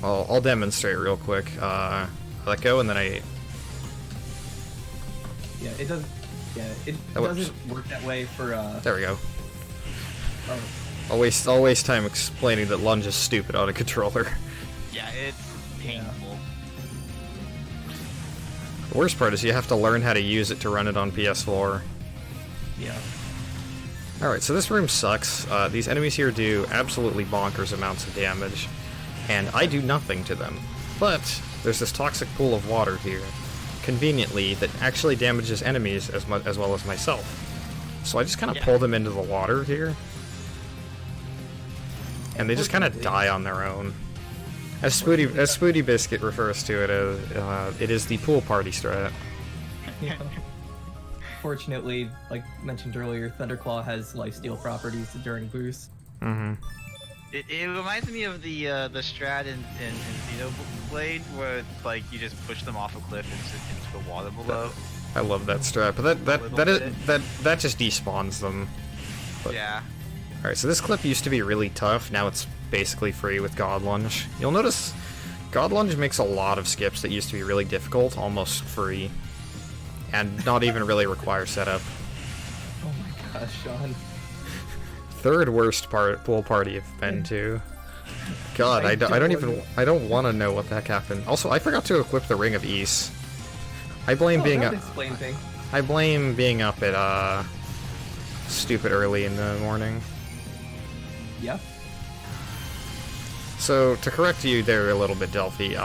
I'll demonstrate real quick. Let go and then I. Yeah, it doesn't. Yeah, it doesn't work that way for. There we go. Oh. I'll waste time explaining that lunge is stupid on a controller. Yeah, it's painful. The worst part is you have to learn how to use it to run it on PS4. Yeah. Alright, so this room sucks. These enemies here do absolutely bonkers amounts of damage, and I do nothing to them. But there's this toxic pool of water here, conveniently, that actually damages enemies as well as myself. So I just kind of pull them into the water here, and they just kind of die on their own. As Spooty Biscuit refers to it as, it is the pool party strat. Yeah. Fortunately, like mentioned earlier, Thunderclaw has lifesteal properties during boost. Mm-hmm. It reminds me of the strat in Xenoblade, where like you just push them off a cliff into the water below. I love that strat, but that just despawns them. But, yeah. Alright, so this clip used to be really tough, now it's basically free with God Lunge. You'll notice God Lunge makes a lot of skips that used to be really difficult almost free, and not even really require setup. Oh my gosh, Sean. Third worst pool party I've been to. God, I don't want to know what the heck happened. Also, I forgot to equip the Ring of Ys. I blame being that up. would explain things. I blame being up at stupid early in the morning. Yeah. So to correct you there a little bit, Delphi,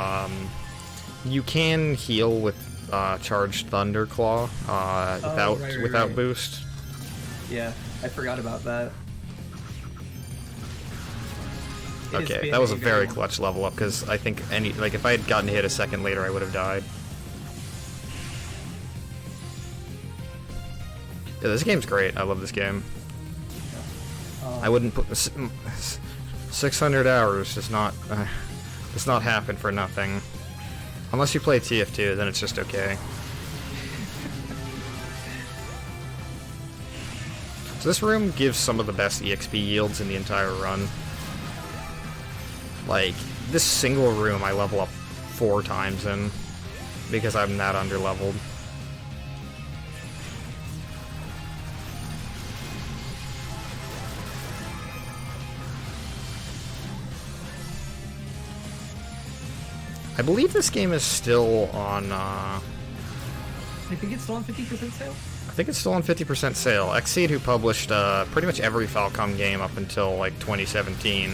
you can heal with charged Thunderclaw without boost. Yeah, I forgot about that. Okay, that was a very clutch level up, because I think if I had gotten hit a second later, I would have died. Yeah, this game's great. I love this game. I wouldn't put 600 hours does not happen for nothing. Unless you play TF2, then it's just okay. So this room gives some of the best EXP yields in the entire run. Like, this single room I level up 4 times in, because I'm that underleveled. I believe this game is still on, I think it's still on 50% sale? I think it's still on 50% sale. Xseed, who published pretty much every Falcom game up until, like, 2017,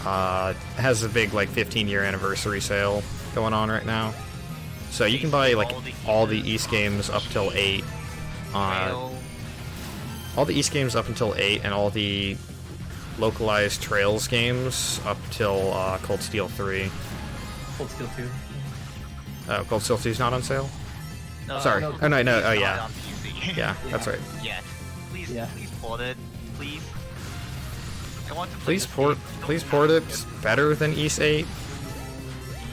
has a big, like, 15-year anniversary sale going on right now. So you can buy, like, all the East games up till 8. All the East games up until 8, and all the localized Trails games up till Cold Steel 3. Cold Steel 2. Oh, Cold Steel 2 is not on sale? No, Sorry. no, Oh, no, it's oh, not yeah. on PC. Yeah, that's right. Yeah. Please port it. Please. I want to play Please this port, game. please port it. It's better than East 8.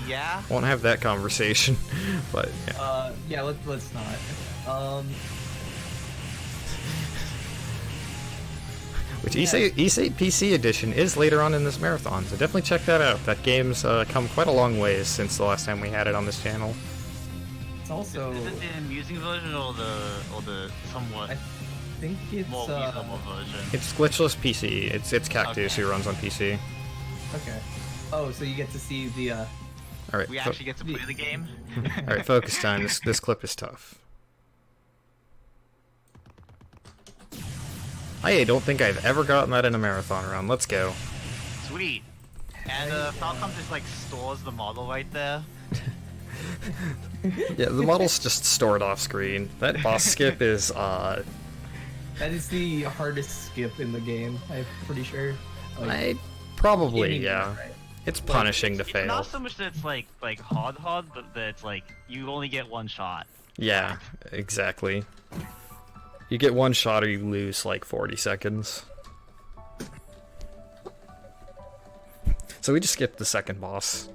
Yeah. Won't have that conversation, but yeah. Yeah, let's not. Which East 8 PC edition is later on in this marathon, so definitely check that out. That game's come quite a long ways since the last time we had it on this channel. It's also. Is it the amusing version or the somewhat I think it's more reasonable version? It's glitchless PC. It's Cactus who runs on PC. Okay. Oh, so you get to see the. All right. We actually get to play the game. All right, focus time. This clip is tough. I don't think I've ever gotten that in a marathon run. Let's go. Sweet. And Falcom just like stores the model right there. Yeah, the model's just stored off screen. That boss skip is That is the hardest skip in the game. I'm pretty sure. Like, probably, yeah. right. It's punishing to fail. Not so much that it's like hard, but that it's like you only get one shot. Yeah, exactly. You get one shot or you lose like 40 seconds. So we just skipped the second boss.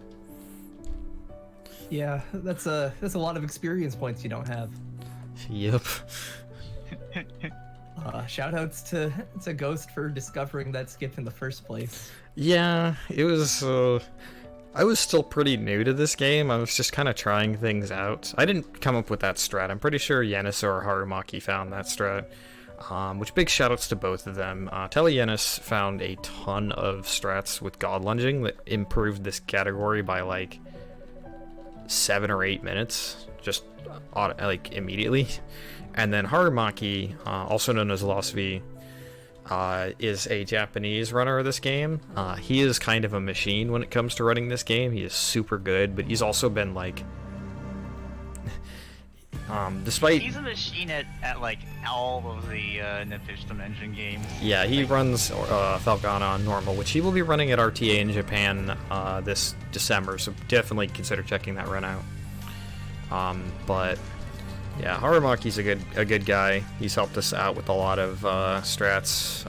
Yeah, that's a lot of experience points you don't have. Yep. Shoutouts to Ghost for discovering that skip in the first place. Yeah, it was, I was still pretty new to this game. I was just kind of trying things out. I didn't come up with that strat. I'm pretty sure Yenis or Harumaki found that strat. Which big shoutouts to both of them. Yenis found a ton of strats with God Lunging that improved this category by like 7 or 8 minutes, just like immediately. And then Harumaki, also known as Lost V, is a Japanese runner of this game. He is kind of a machine when it comes to running this game. He is super good, but he's also been like, despite He's a machine at like all of the Nepishtim engine games. Yeah, he runs Falcon on normal, which he will be running at RTA in Japan this December, so definitely consider checking that run out. But yeah, Harumaki's a good guy. He's helped us out with a lot of strats.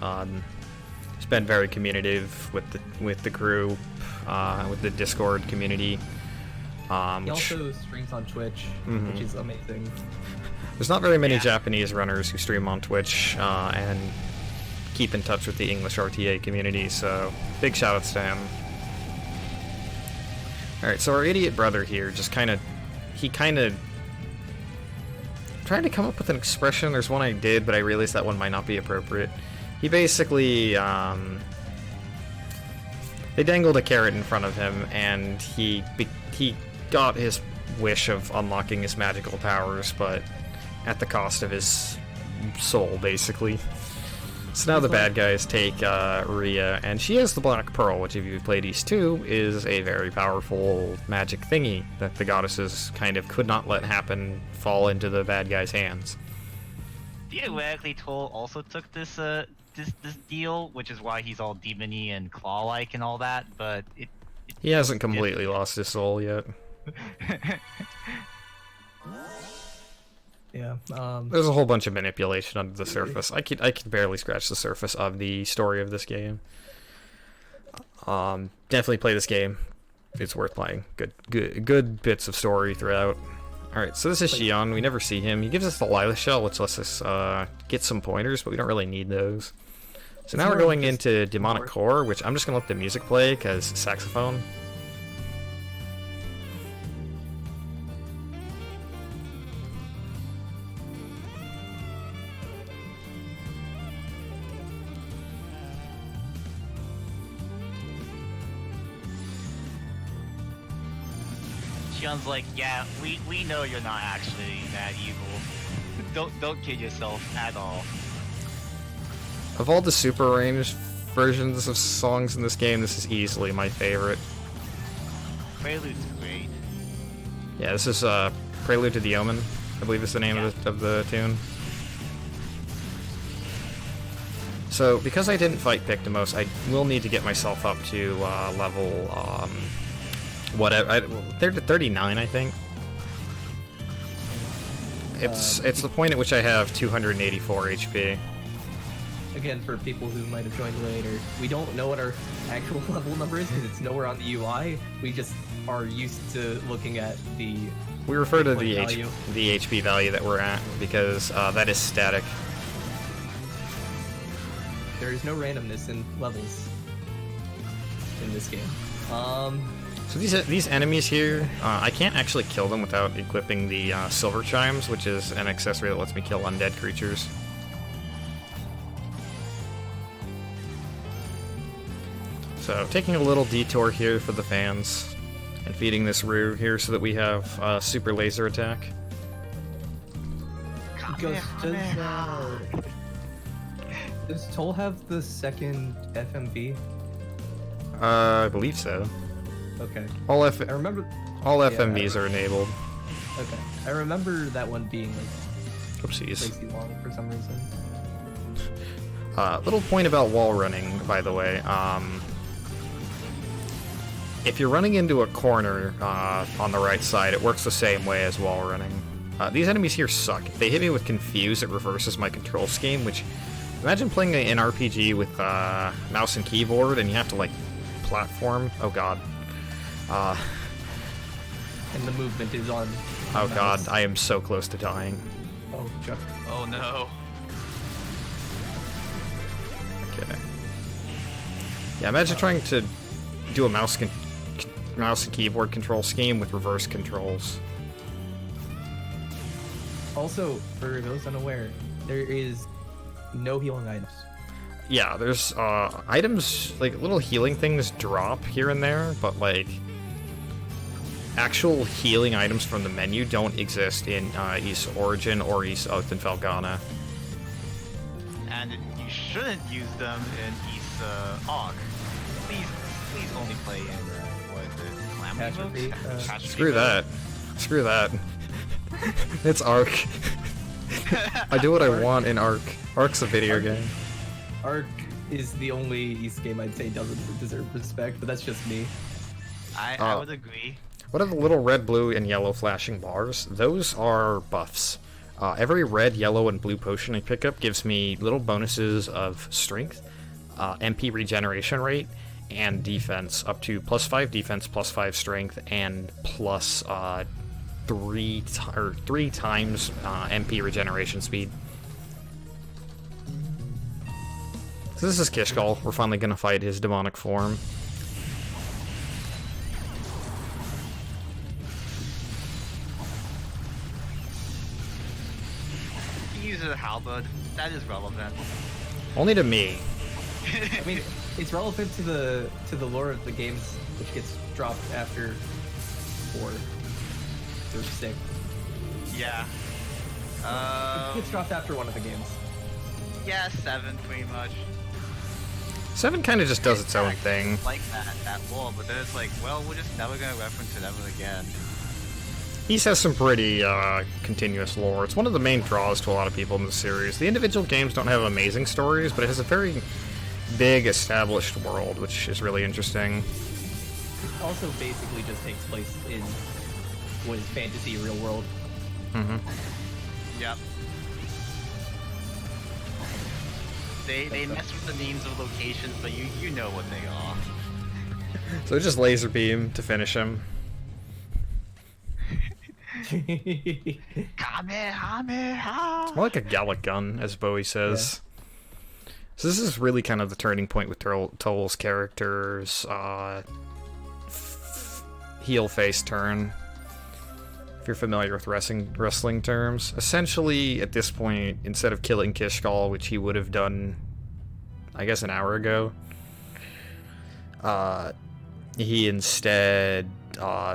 He's been very communicative with the group, with the Discord community. He also streams on Twitch, which is amazing. There's not very many Japanese runners who stream on Twitch, and keep in touch with the English RTA community, so big shoutouts to him. Alright, so our idiot brother here just kind of trying to come up with an expression. There's one I did, but I realized that one might not be appropriate. He basically, they dangled a carrot in front of him, and he got his wish of unlocking his magical powers, but at the cost of his soul, basically. So now the bad guys take Rhea, and she has the Black Pearl, which if you've played East 2, is a very powerful magic thingy that the goddesses kind of could not let happen fall into the bad guys' hands. Theoretically, Toal also took this this deal, which is why he's all demony and claw-like and all that, but he hasn't completely lost his soul yet. Yeah. There's a whole bunch of manipulation under the surface. I could barely scratch the surface of the story of this game. Definitely play this game. It's worth playing. Good bits of story throughout. Alright, so this is Xion. We never see him. He gives us the Lila shell, which lets us get some pointers, but we don't really need those. So now we're going into Demonic Core, which I'm just going to let the music play, because saxophone. Shion's like, yeah, we know you're not actually that evil. Don't kid yourself at all. Of all the super arranged versions of songs in this game, this is easily my favorite. Prelude's great. Yeah, this is Prelude to the Omen, I believe is the name of the tune. So, because I didn't fight Pictomos, I will need to get myself up to level, whatever. They're to 39, I think. It's the point at which I have 284 HP. Again, for people who might have joined later, we don't know what our actual level number is because it's nowhere on the UI. We just are used to looking at the. We refer to the value. the HP value that we're at because that is static. There is no randomness in levels in this game. So these enemies here, I can't actually kill them without equipping the Silver Chimes, which is an accessory that lets me kill undead creatures. So taking a little detour here for the fans, and feeding this Rue here so that we have super laser attack. Does Toal have the second FMV? I believe so. Okay. All I remember. FMVs are enabled. Okay. I remember that one being like Oopsies. crazy long for some reason. Little point about wall running, by the way. If you're running into a corner on the right side, it works the same way as wall running. These enemies here suck. If they hit me with Confuse, it reverses my control scheme, which... Imagine playing an RPG with mouse and keyboard, and you have to, like, platform. Oh, God. And the movement is on. Oh, God. I am so close to dying. Oh, Chuck. Oh no. Okay. Yeah, imagine trying to do a mouse and keyboard control scheme with reverse controls. Also, for those unaware, there is no healing items. Yeah, there's items, like little healing things drop here and there, but like actual healing items from the menu don't exist in East Origin or East Oath and Felghana. And you shouldn't use them in East Aug. Please only play in what is it? Catastrophe, Catastrophe Screw mode? that. Screw that. It's Ark. I do what I want in Ark. Ark's a video game. Ark is the only East game I'd say doesn't deserve respect, but that's just me. I would agree. What are the little red, blue, and yellow flashing bars? Those are buffs. Every red, yellow, and blue potion I pick up gives me little bonuses of strength, MP regeneration rate, and defense, up to +5 defense, +5 strength, and plus 3 times MP regeneration speed. So this is Kishkal. We're finally gonna fight his demonic form. He uses a halberd. That is relevant. Only to me. I mean, it's relevant to the lore of the games, which gets dropped after 4 or 6. Yeah. It gets dropped after one of the games. Yeah, 7 pretty much. 7 kind of just does its own thing. Like that lore, but then it's like, well, we're just never gonna reference it ever again. Ys has some pretty continuous lore. It's one of the main draws to a lot of people in the series. The individual games don't have amazing stories, but it has a very big established world, which is really interesting. It also basically just takes place in what is fantasy real world. Mm-hmm. Yep. They mess with the names of locations, but you know what they are. So just laser beam to finish him. Kamehameha! It's more like a Gallic gun, as Bowie says. So this is really kind of the turning point with Toal's character's heel face turn. If you're familiar with wrestling terms. Essentially, at this point, instead of killing Kishkal, which he would have done, I guess, an hour ago, he instead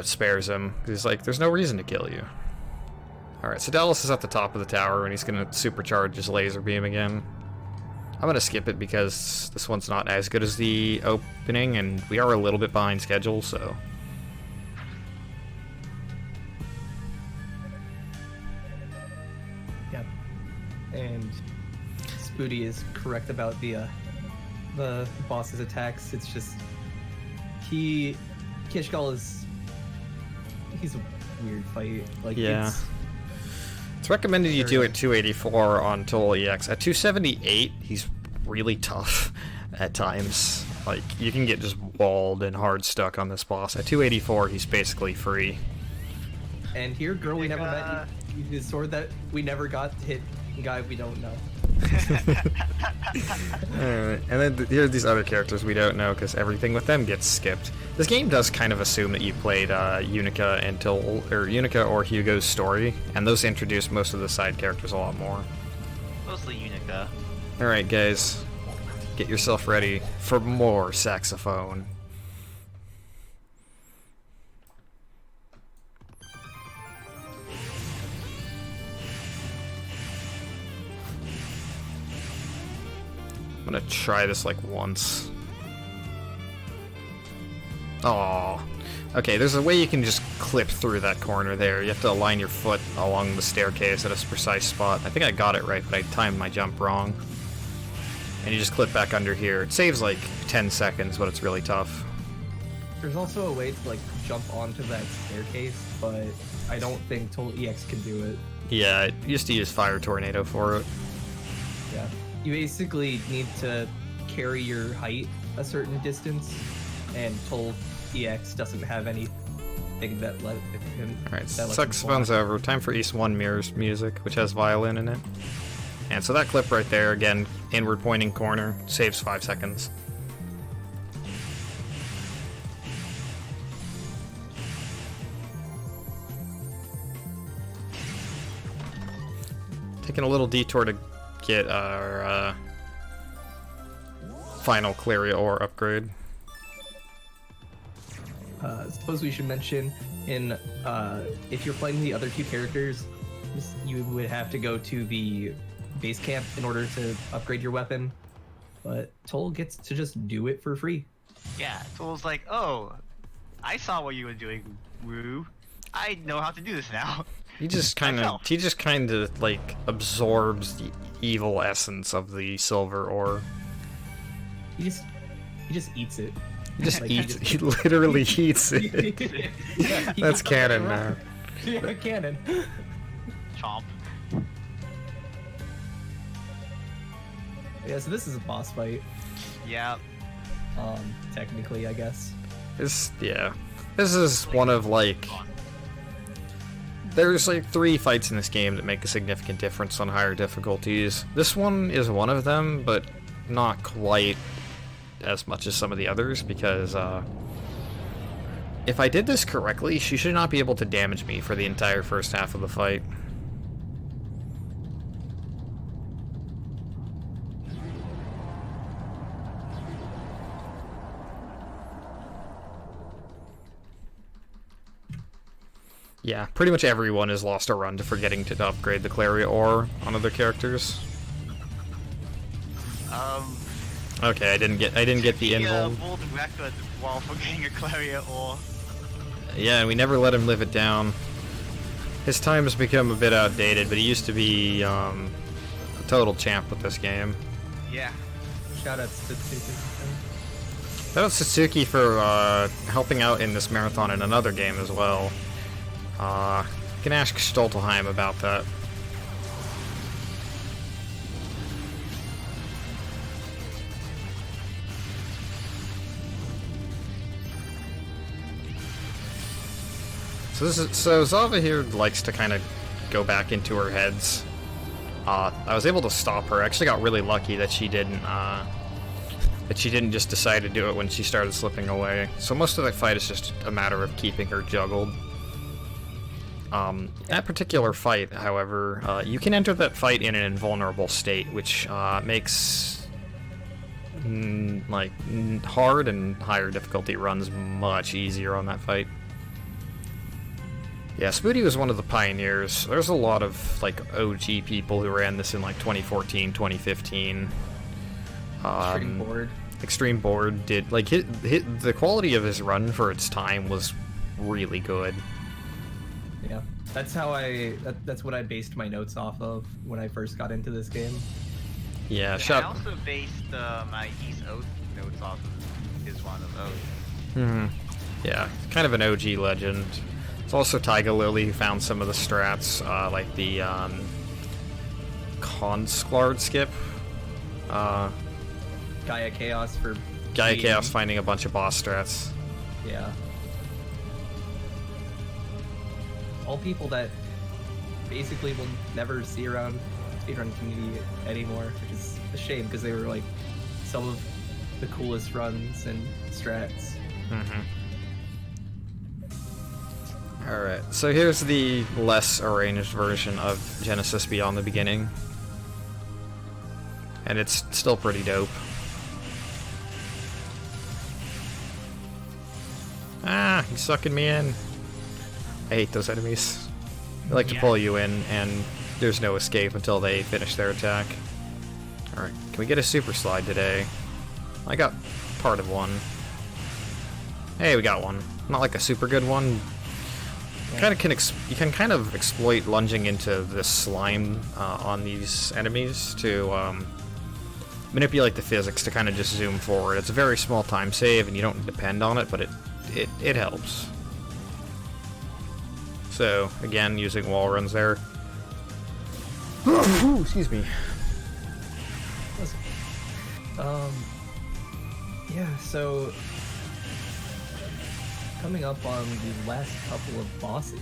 spares him. He's like, there's no reason to kill you. Alright, so Dallas is at the top of the tower, and he's going to supercharge his laser beam again. I'm going to skip it because this one's not as good as the opening, and we are a little bit behind schedule, so... Yep. And Spooty is correct about the boss's attacks. It's just... Kishkal is... He's a weird fight. Like, yeah. It's recommended you do it 284 on Toal EX. At 278, he's really tough at times. Like, you can get just walled and hard stuck on this boss. At 284, he's basically free. And here, girl we never met, the sword that we never got hit, guy we don't know. Alright, and then here are these other characters we don't know because everything with them gets skipped. This game does kind of assume that you played Unica and Toal, or Unica or Hugo's story, and those introduce most of the side characters a lot more. Mostly Unica. Alright guys, get yourself ready for more saxophone. I'm gonna try this like once. Oh, okay, there's a way you can just clip through that corner there. You have to align your foot along the staircase at a precise spot. I think I got it right, but I timed my jump wrong. And you just clip back under here. It saves like 10 seconds, but it's really tough. There's also a way to like jump onto that staircase, but I don't think Total EX can do it. Yeah, you just use Fire Tornado for it. Yeah. You basically need to carry your height a certain distance, and Toal EX doesn't have anything that let him. Alright, saxophone's over. Time for East 1 Mirror's music, which has violin in it. And so that clip right there, again, inward pointing corner, saves 5 seconds. Taking a little detour to get our final Claria ore upgrade. Suppose we should mention if you're playing the other two characters, you would have to go to the base camp in order to upgrade your weapon, but Toal gets to just do it for free. Yeah, Toal's like, oh, I saw what you were doing, Rue. I know how to do this now. He just kind of like absorbs the evil essence of the silver ore. He just eats it. He just Like, eats. He literally eats it. Yeah, That's canon now. Yeah, canon. Chomp. Yeah, so this is a boss fight. Yeah. Technically, I guess. This is one of like. There's like 3 fights in this game that make a significant difference on higher difficulties. This one is one of them, but not quite as much as some of the others, because if I did this correctly, she should not be able to damage me for the entire first half of the fight. Yeah, pretty much everyone has lost a run to forgetting to upgrade the Claria ore on other characters. Okay, I didn't get the invuln. World record while forgetting a Claria ore. Yeah, and we never let him live it down. His time has become a bit outdated, but he used to be a total champ with this game. Yeah. Shout out to Tsuki. Shout out to Tsuki for helping out in this marathon in another game as well. You can ask Stoltelheim about that. So Zava here likes to kind of go back into her heads. I was able to stop her. I actually got really lucky that she didn't just decide to do it when she started slipping away. So most of the fight is just a matter of keeping her juggled. That particular fight, however, you can enter that fight in an invulnerable state, which makes hard and higher difficulty runs much easier on that fight. Yeah, Spoody was one of the pioneers. There's a lot of OG people who ran this in 2014, 2015. Extreme Board. Extreme Board did the quality of his run for its time was really good. Yeah, that's how that's what I based my notes off of when I first got into this game. Yeah, I also based my East Oath notes off of his one of Oath. Yeah, kind of an OG legend. It's also Taiga Lily who found some of the strats, like the Consklard skip. Gaia Chaos for Gaia beating. Chaos finding a bunch of boss strats. Yeah. All people that basically will never see around speedrun community anymore, which is a shame because they were some of the coolest runs and strats. Alright, so here's the less arranged version of Genesis Beyond the Beginning. And it's still pretty dope. Ah, he's sucking me in. I hate those enemies. They like to pull you in, and there's no escape until they finish their attack. Alright, can we get a super slide today? I got part of one. Hey, we got one. Not like a super good one. You can kind of exploit lunging into this slime on these enemies to manipulate the physics to kind of just zoom forward. It's a very small time save, and you don't depend on it, but it helps. So, again, using wall runs there. Ooh, excuse me. Yeah, so coming up on the last couple of bosses.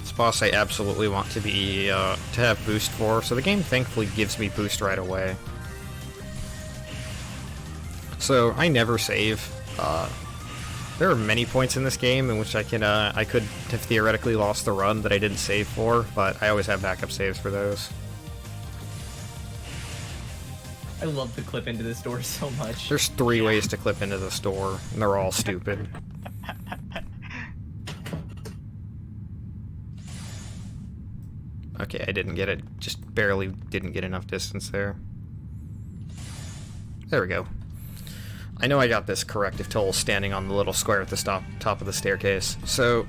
This boss I absolutely want to be to have boost for, so the game thankfully gives me boost right away. So I never save. There are many points in this game in which I could have theoretically lost the run that I didn't save for, but I always have backup saves for those. I love to clip into this door so much. There's 3 ways to clip into this door, and they're all stupid. Okay, I didn't get it. Just barely didn't get enough distance there. There we go. I know I got this correct if Toal's standing on the little square at the top of the staircase. So,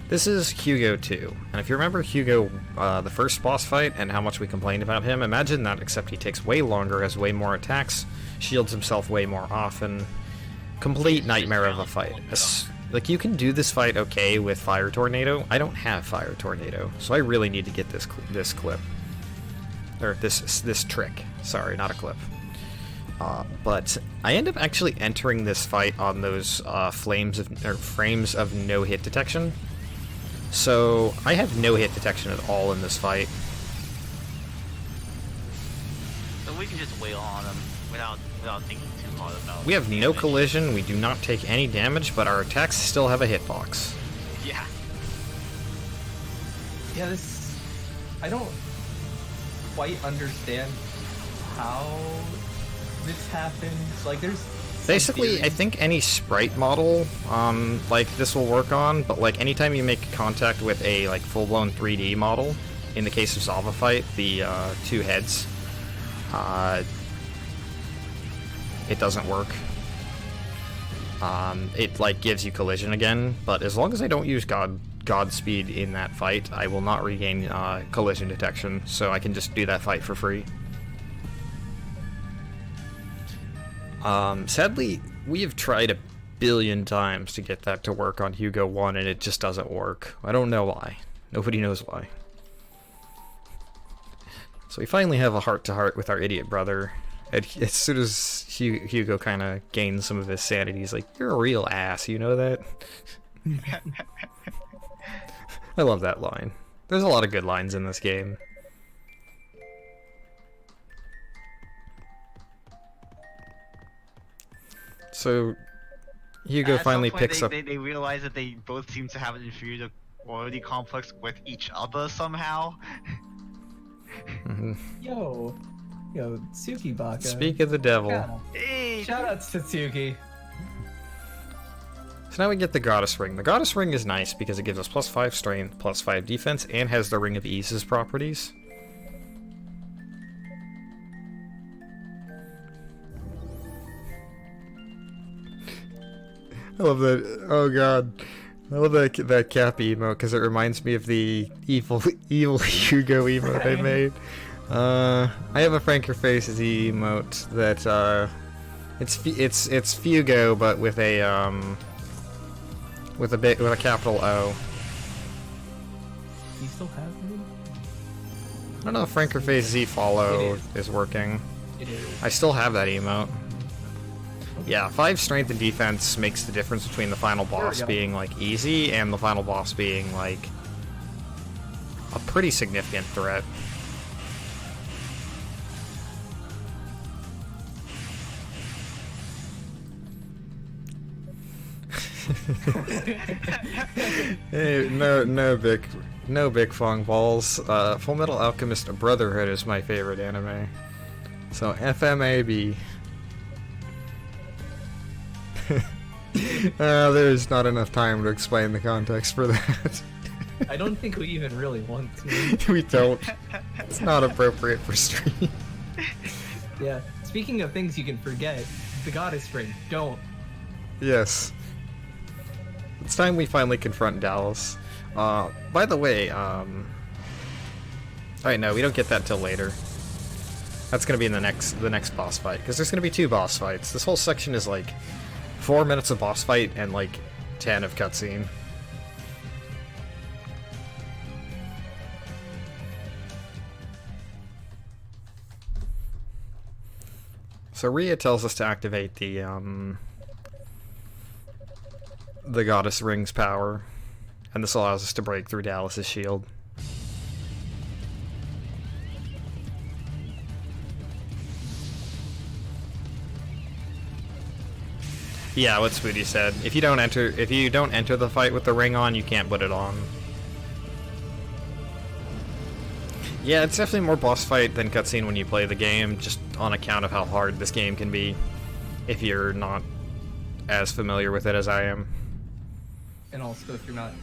this is Hugo 2. And if you remember Hugo, the first boss fight, and how much we complained about him, imagine that, except he takes way longer, has way more attacks, shields himself way more often. Complete nightmare of a fight. You can do this fight okay with Fire Tornado. I don't have Fire Tornado, so I really need to get this clip. Or this trick. Sorry, not a clip. But I end up actually entering this fight on those frames of no hit detection. So I have no hit detection at all in this fight. So we can just wail on them without thinking too hard about. We have no damage. collision, we do not take any damage, but our attacks still have a hitbox. Yeah. Yeah, this... I don't quite understand how this happens. Like, there's... some Basically, I theories. think any sprite model, like this will work on, but like anytime you make contact with a like full-blown 3D model, in the case of Zava Fight, the two heads, it doesn't work. It like gives you collision again, but as long as I don't use Godspeed in that fight, I will not regain collision detection, so I can just do that fight for free. Sadly, we have tried a billion times to get that to work on Hugo 1, and it just doesn't work. I don't know why. Nobody knows why. So we finally have a heart-to-heart with our idiot brother. And as soon as Hugo kind of gains some of his sanity, he's like, "You're a real ass, you know that?" I love that line. There's a lot of good lines in this game. So Hugo At some finally point, picks up. They realize that they both seem to have an inferiority complex with each other somehow. Mhm. Yo, Tsuki Baka. Speak of the devil. Yeah. Hey, Shoutouts to Tsuki. So now we get the Goddess Ring. The Goddess Ring is nice because it gives us +5 strength, +5 defense, and has the Ring of Ease's properties. I love that. Oh god. I love that cap emote because it reminds me of the evil Hugo emote I made. I have a Franker Faces emote that it's Fugo but with a with a capital O. You still have me? I don't know if Franker Faces follow It is working. It is. I still have that emote. Yeah, 5 strength and defense makes the difference between the final boss go. being like easy and the final boss being like a pretty significant threat. Hey, no big fong balls. Full Metal Alchemist Brotherhood is my favorite anime. So FMAB. There's not enough time to explain the context for that. I don't think we even really want to. We don't. It's not appropriate for stream. Yeah. Speaking of things you can forget, the Goddess Ring. Don't. Yes. It's time we finally confront Dallas. By the way, alright, no, we don't get that till later. That's gonna be in the next boss fight, because there's gonna be 2 boss fights. This whole section is like 4 minutes of boss fight and like 10 of cutscene. So Rhea tells us to activate the Goddess Ring's power, and this allows us to break through Dallas's shield. Yeah, what Spooty said. If you don't enter the fight with the ring on, you can't put it on. Yeah, it's definitely more boss fight than cutscene when you play the game, just on account of how hard this game can be if you're not as familiar with it as I am. And also, if you're not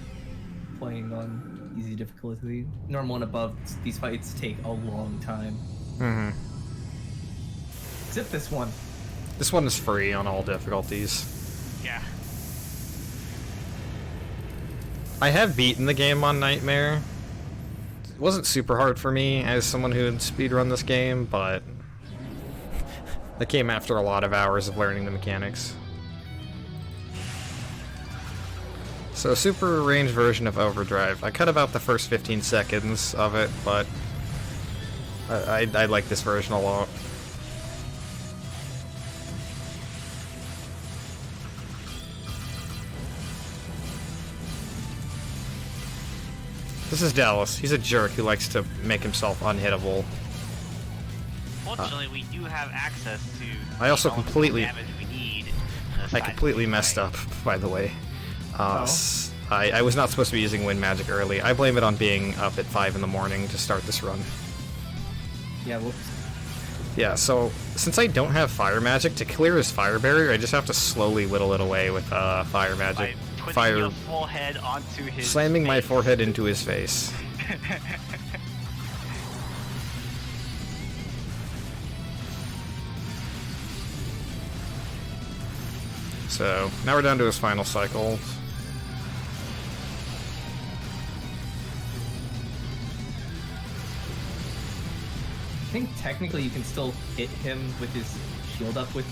playing on easy difficulty, normal and above, these fights take a long time. Mm-hmm. Except this one. This one is free on all difficulties. Yeah. I have beaten the game on Nightmare. It wasn't super hard for me as someone who had speedrun this game, but that came after a lot of hours of learning the mechanics. So a super range version of Overdrive. I cut about the first 15 seconds of it, but I like this version a lot. This is Dallas. He's a jerk who likes to make himself unhittable. Fortunately, we do have access to. I also all the completely- damage we need. I completely messed up, by the way. I was not supposed to be using wind magic early. I blame it on being up at 5 in the morning to start this run. Yeah, whoops. Yeah, so since I don't have fire magic, to clear his fire barrier, I just have to slowly whittle it away with fire magic. By putting your forehead onto his Slamming my face. forehead into his face. So, now we're down to his final cycle. I think technically you can still hit him with his shield up with.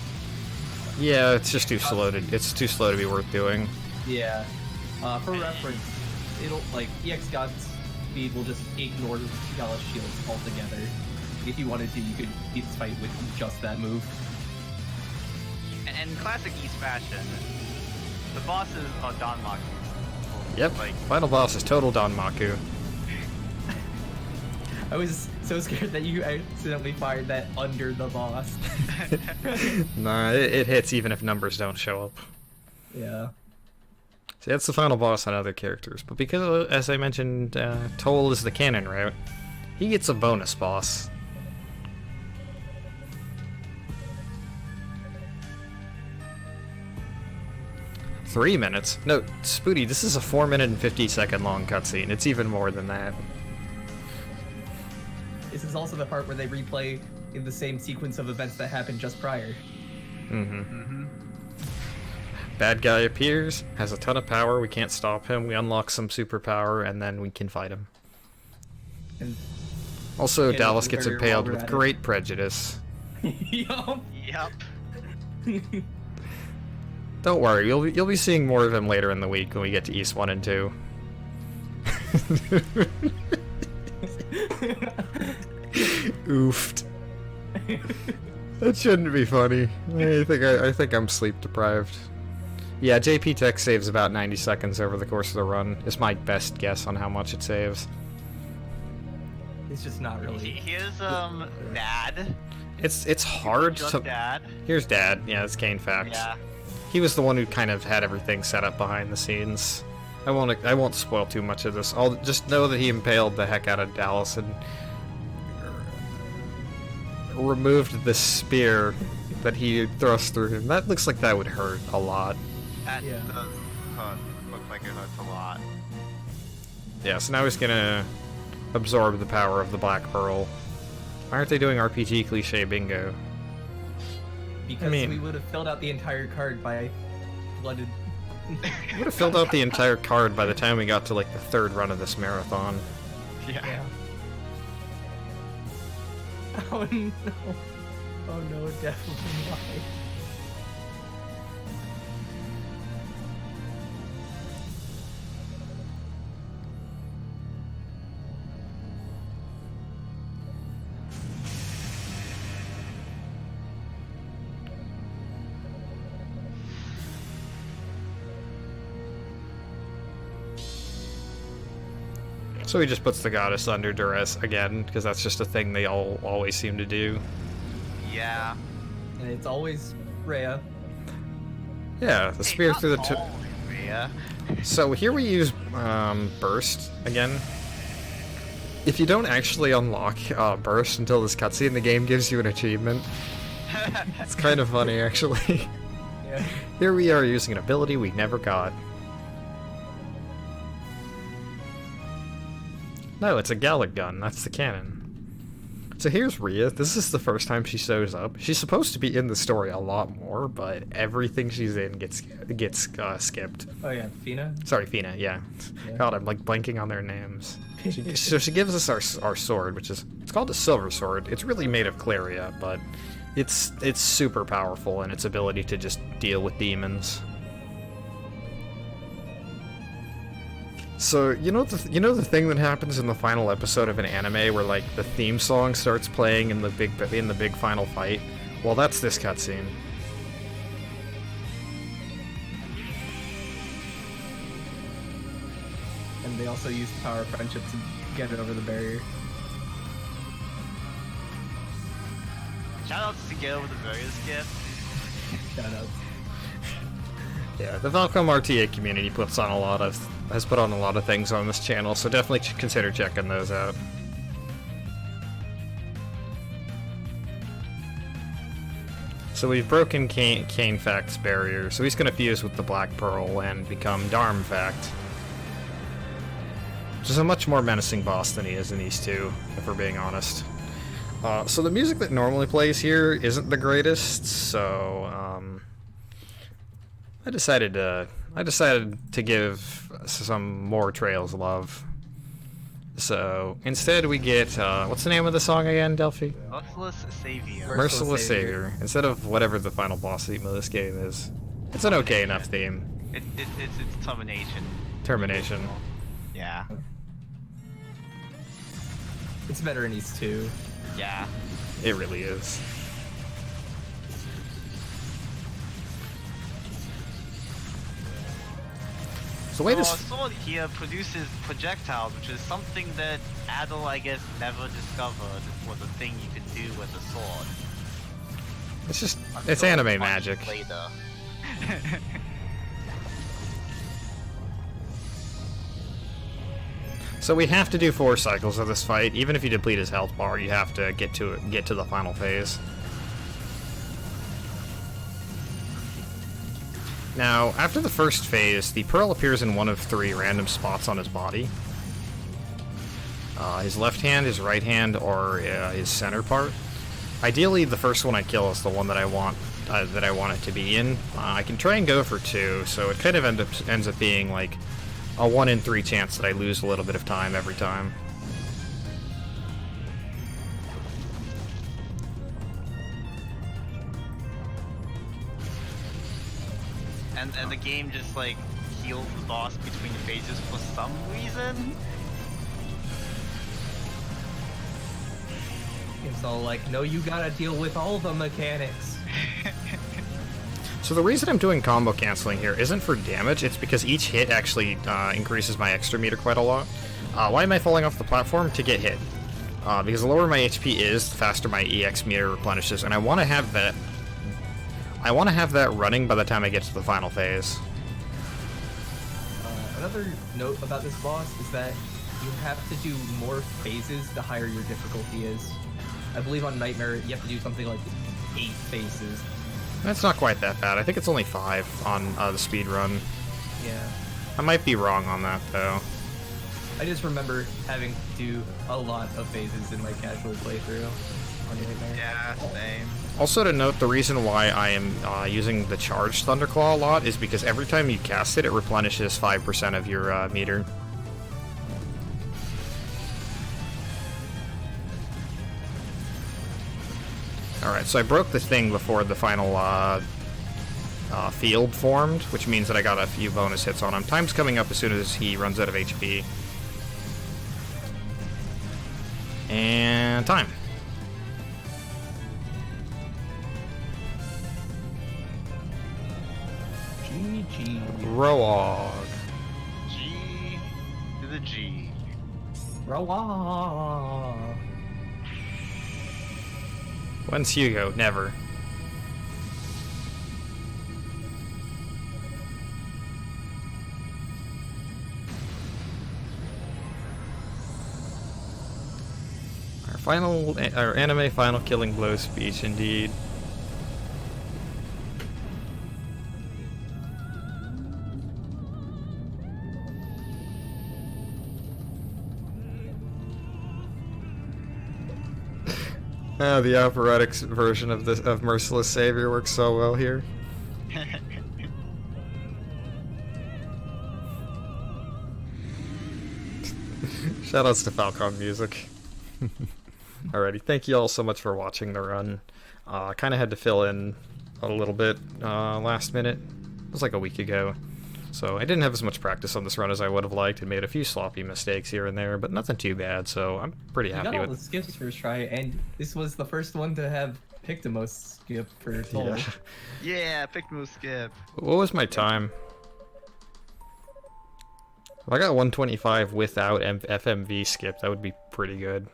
Yeah, it's just too slow to be worth doing. Yeah. For reference, it'll like EX God's speed will just ignore the Gallus shields altogether. If you wanted to, you could beat this fight with just that move. And in classic East fashion, the bosses are Danmaku. Yep, Like, final boss is total Danmaku. I was so scared that you accidentally fired that under the boss. Nah, it hits even if numbers don't show up. Yeah. See, that's the final boss on other characters, but because, as I mentioned, Toal is the canon route, he gets a bonus boss. Three minutes? No, Spooty, this is a 4-minute and 50-second long cutscene. It's even more than that. This is also the part where they replay in the same sequence of events that happened just prior. Bad guy appears, has a ton of power, we can't stop him, we unlock some superpower, and then we can fight him. And Also, Yeah, Dallas this is gets very impaled well with read. great prejudice. Yup. yep. Don't worry, you'll be seeing more of him later in the week when we get to East 1 and 2. Oofed. That shouldn't be funny. I think I'm sleep deprived. Yeah, JP Tech saves about 90 seconds over the course of the run. Is my best guess on how much it saves. It's just not really. Here's Dad. It's hard Just to. Dad. Here's Dad. Yeah, it's Kane fact. Yeah. He was the one who kind of had everything set up behind the scenes. I won't spoil too much of this. I'll just know that he impaled the heck out of Dallas and removed the spear that he thrust through him. That looks like that would hurt a lot. That Yeah. does look like it hurts a lot. Yeah, so now he's gonna absorb the power of the Black Pearl. Why aren't they doing RPG cliche bingo? Because I mean- we would have filled out the entire card by flooded. We would have filled out the entire card by the time we got to like the third run of this marathon. Yeah. Oh no. Oh no, definitely not. So he just puts the goddess under duress again, because that's just a thing they always seem to do. Yeah. And it's always Rhea. Yeah, the spear Hey, through the. not all, Rhea. So here we use burst again. If you don't actually unlock burst until this cutscene, the game gives you an achievement. It's kind of funny, actually. Yeah. Here we are using an ability we never got. No, it's a Gallic gun. That's the cannon. So here's Rhea. This is the first time she shows up. She's supposed to be in the story a lot more, but everything she's in gets skipped. Oh yeah, Fina. Sorry, Fina. Yeah. Yeah. God, I'm like blanking on their names. So she gives us our sword, which is it's called a silver sword. It's really made of Claria, but it's super powerful in its ability to just deal with demons. So you know the thing that happens in the final episode of an anime where like the theme song starts playing in the big final fight? Well, that's this cutscene. and they also use the power of friendship to get it over the barrier. Shoutouts to get over the barrier skip. Shoutouts. Yeah, the Falcom RTA community has put on a lot of things on this channel, so definitely consider checking those out. So we've broken Kane Fact's barrier, so he's going to fuse with the Black Pearl and become Darm Fact. Which is a much more menacing boss than he is in these two, if we're being honest. So the music that normally plays here isn't the greatest, so I decided to give some more Trails love. So instead we get what's the name of the song again, Delphi? Merciless Savior. Merciless Savior. Instead of whatever the final boss theme of this game is. It's an okay enough theme. It's Termination. Termination. Yeah. It's better in these two. Yeah. It really is. So wait Our sword here produces projectiles, which is something that Adel, I guess, never discovered was a thing you could do with a sword. It's anime magic. Later. So we have to do 4 cycles of this fight. Even if you deplete his health bar, you have to get to the final phase. Now, after the first phase, the Pearl appears in one of 3 random spots on his body. His left hand, his right hand, or his center part. Ideally, the first one I kill is the one that I want it to be in. I can try and go for 2, so it kind of ends up being like a 1 in 3 chance that I lose a little bit of time every time. And the game just like heals the boss between phases for some reason. It's all like, no, you gotta deal with all the mechanics. So the reason I'm doing combo canceling here isn't for damage, it's because each hit actually increases my extra meter quite a lot. Why am I falling off the platform? To get hit. Because the lower my HP is, the faster my EX meter replenishes, and I want to have that running by the time I get to the final phase. Another note about this boss is that you have to do more phases the higher your difficulty is. I believe on Nightmare you have to do something like 8 phases. That's not quite that bad. I think it's only 5 on the speed run. Yeah. I might be wrong on that though. I just remember having to do a lot of phases in my casual playthrough on Nightmare. Yeah, same. Also to note, the reason why I am using the charged Thunderclaw a lot is because every time you cast it, it replenishes 5% of your meter. Alright, so I broke the thing before the final field formed, which means that I got a few bonus hits on him. Time's coming up as soon as he runs out of HP. And time. GG. Roag. G to the G. Rawa. When's Hugo? Never. Our anime final killing blow speech, indeed. The operatic version of Merciless Savior works so well here. Shoutouts to Falcon Music. Alrighty, thank you all so much for watching the run. I kind of had to fill in a little bit last minute. It was like a week ago. So I didn't have as much practice on this run as I would have liked and made a few sloppy mistakes here and there, but nothing too bad, so I'm pretty happy with it. You got all the skips first try, and this was the first one to have picked the most skip for Toal. Yeah. Yeah, pick move skip. What was my time? If I got 125 without FMV skip, that would be pretty good.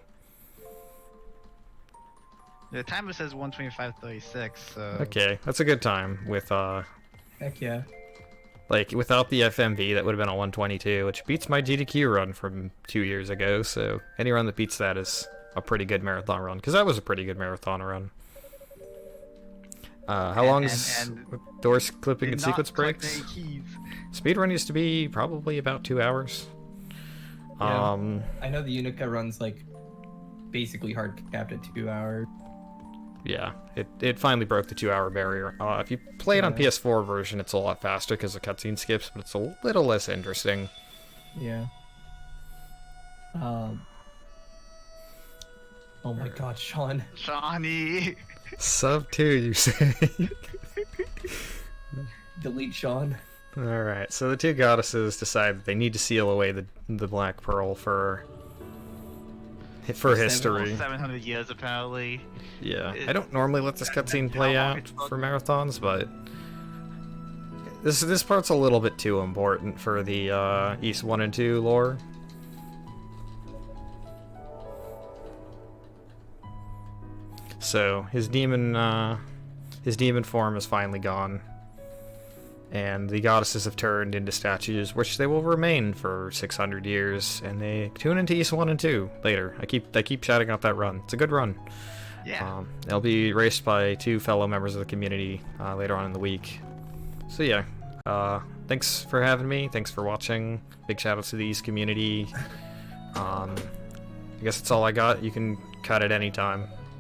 The timer says 125.36, so... Okay, that's a good time with, Heck yeah. like, without the FMV, that would have been a 122, which beats my GDQ run from 2 years ago, so any run that beats that is a pretty good marathon run, because that was a pretty good marathon run. How long is doors clipping and sequence breaks? Speedrun used to be probably about 2 hours. Yeah. I know the Unica runs, like, basically hard capped at 2 hours. Yeah, it finally broke the 2 hour barrier. If you play it on PS4 version, it's a lot faster because the cutscene skips, but it's a little less interesting. Yeah. Oh my god, Sean. Shawnee! Sub 2, you say? Delete Sean. Alright, so the two goddesses decide that they need to seal away the Black Pearl for history. 700 years, apparently. Yeah, I don't normally let this cutscene play out for marathons, but this part's a little bit too important for the East 1 and 2 lore. So his demon form is finally gone, and the goddesses have turned into statues, which they will remain for 600 years. And they tune into East 1 and 2 later. I keep shouting out that run. It's a good run. Yeah. They'll be raced by 2 fellow members of the community later on in the week. So yeah, thanks for having me. Thanks for watching. Big shout outs to the East community. I guess that's all I got. You can cut at any time.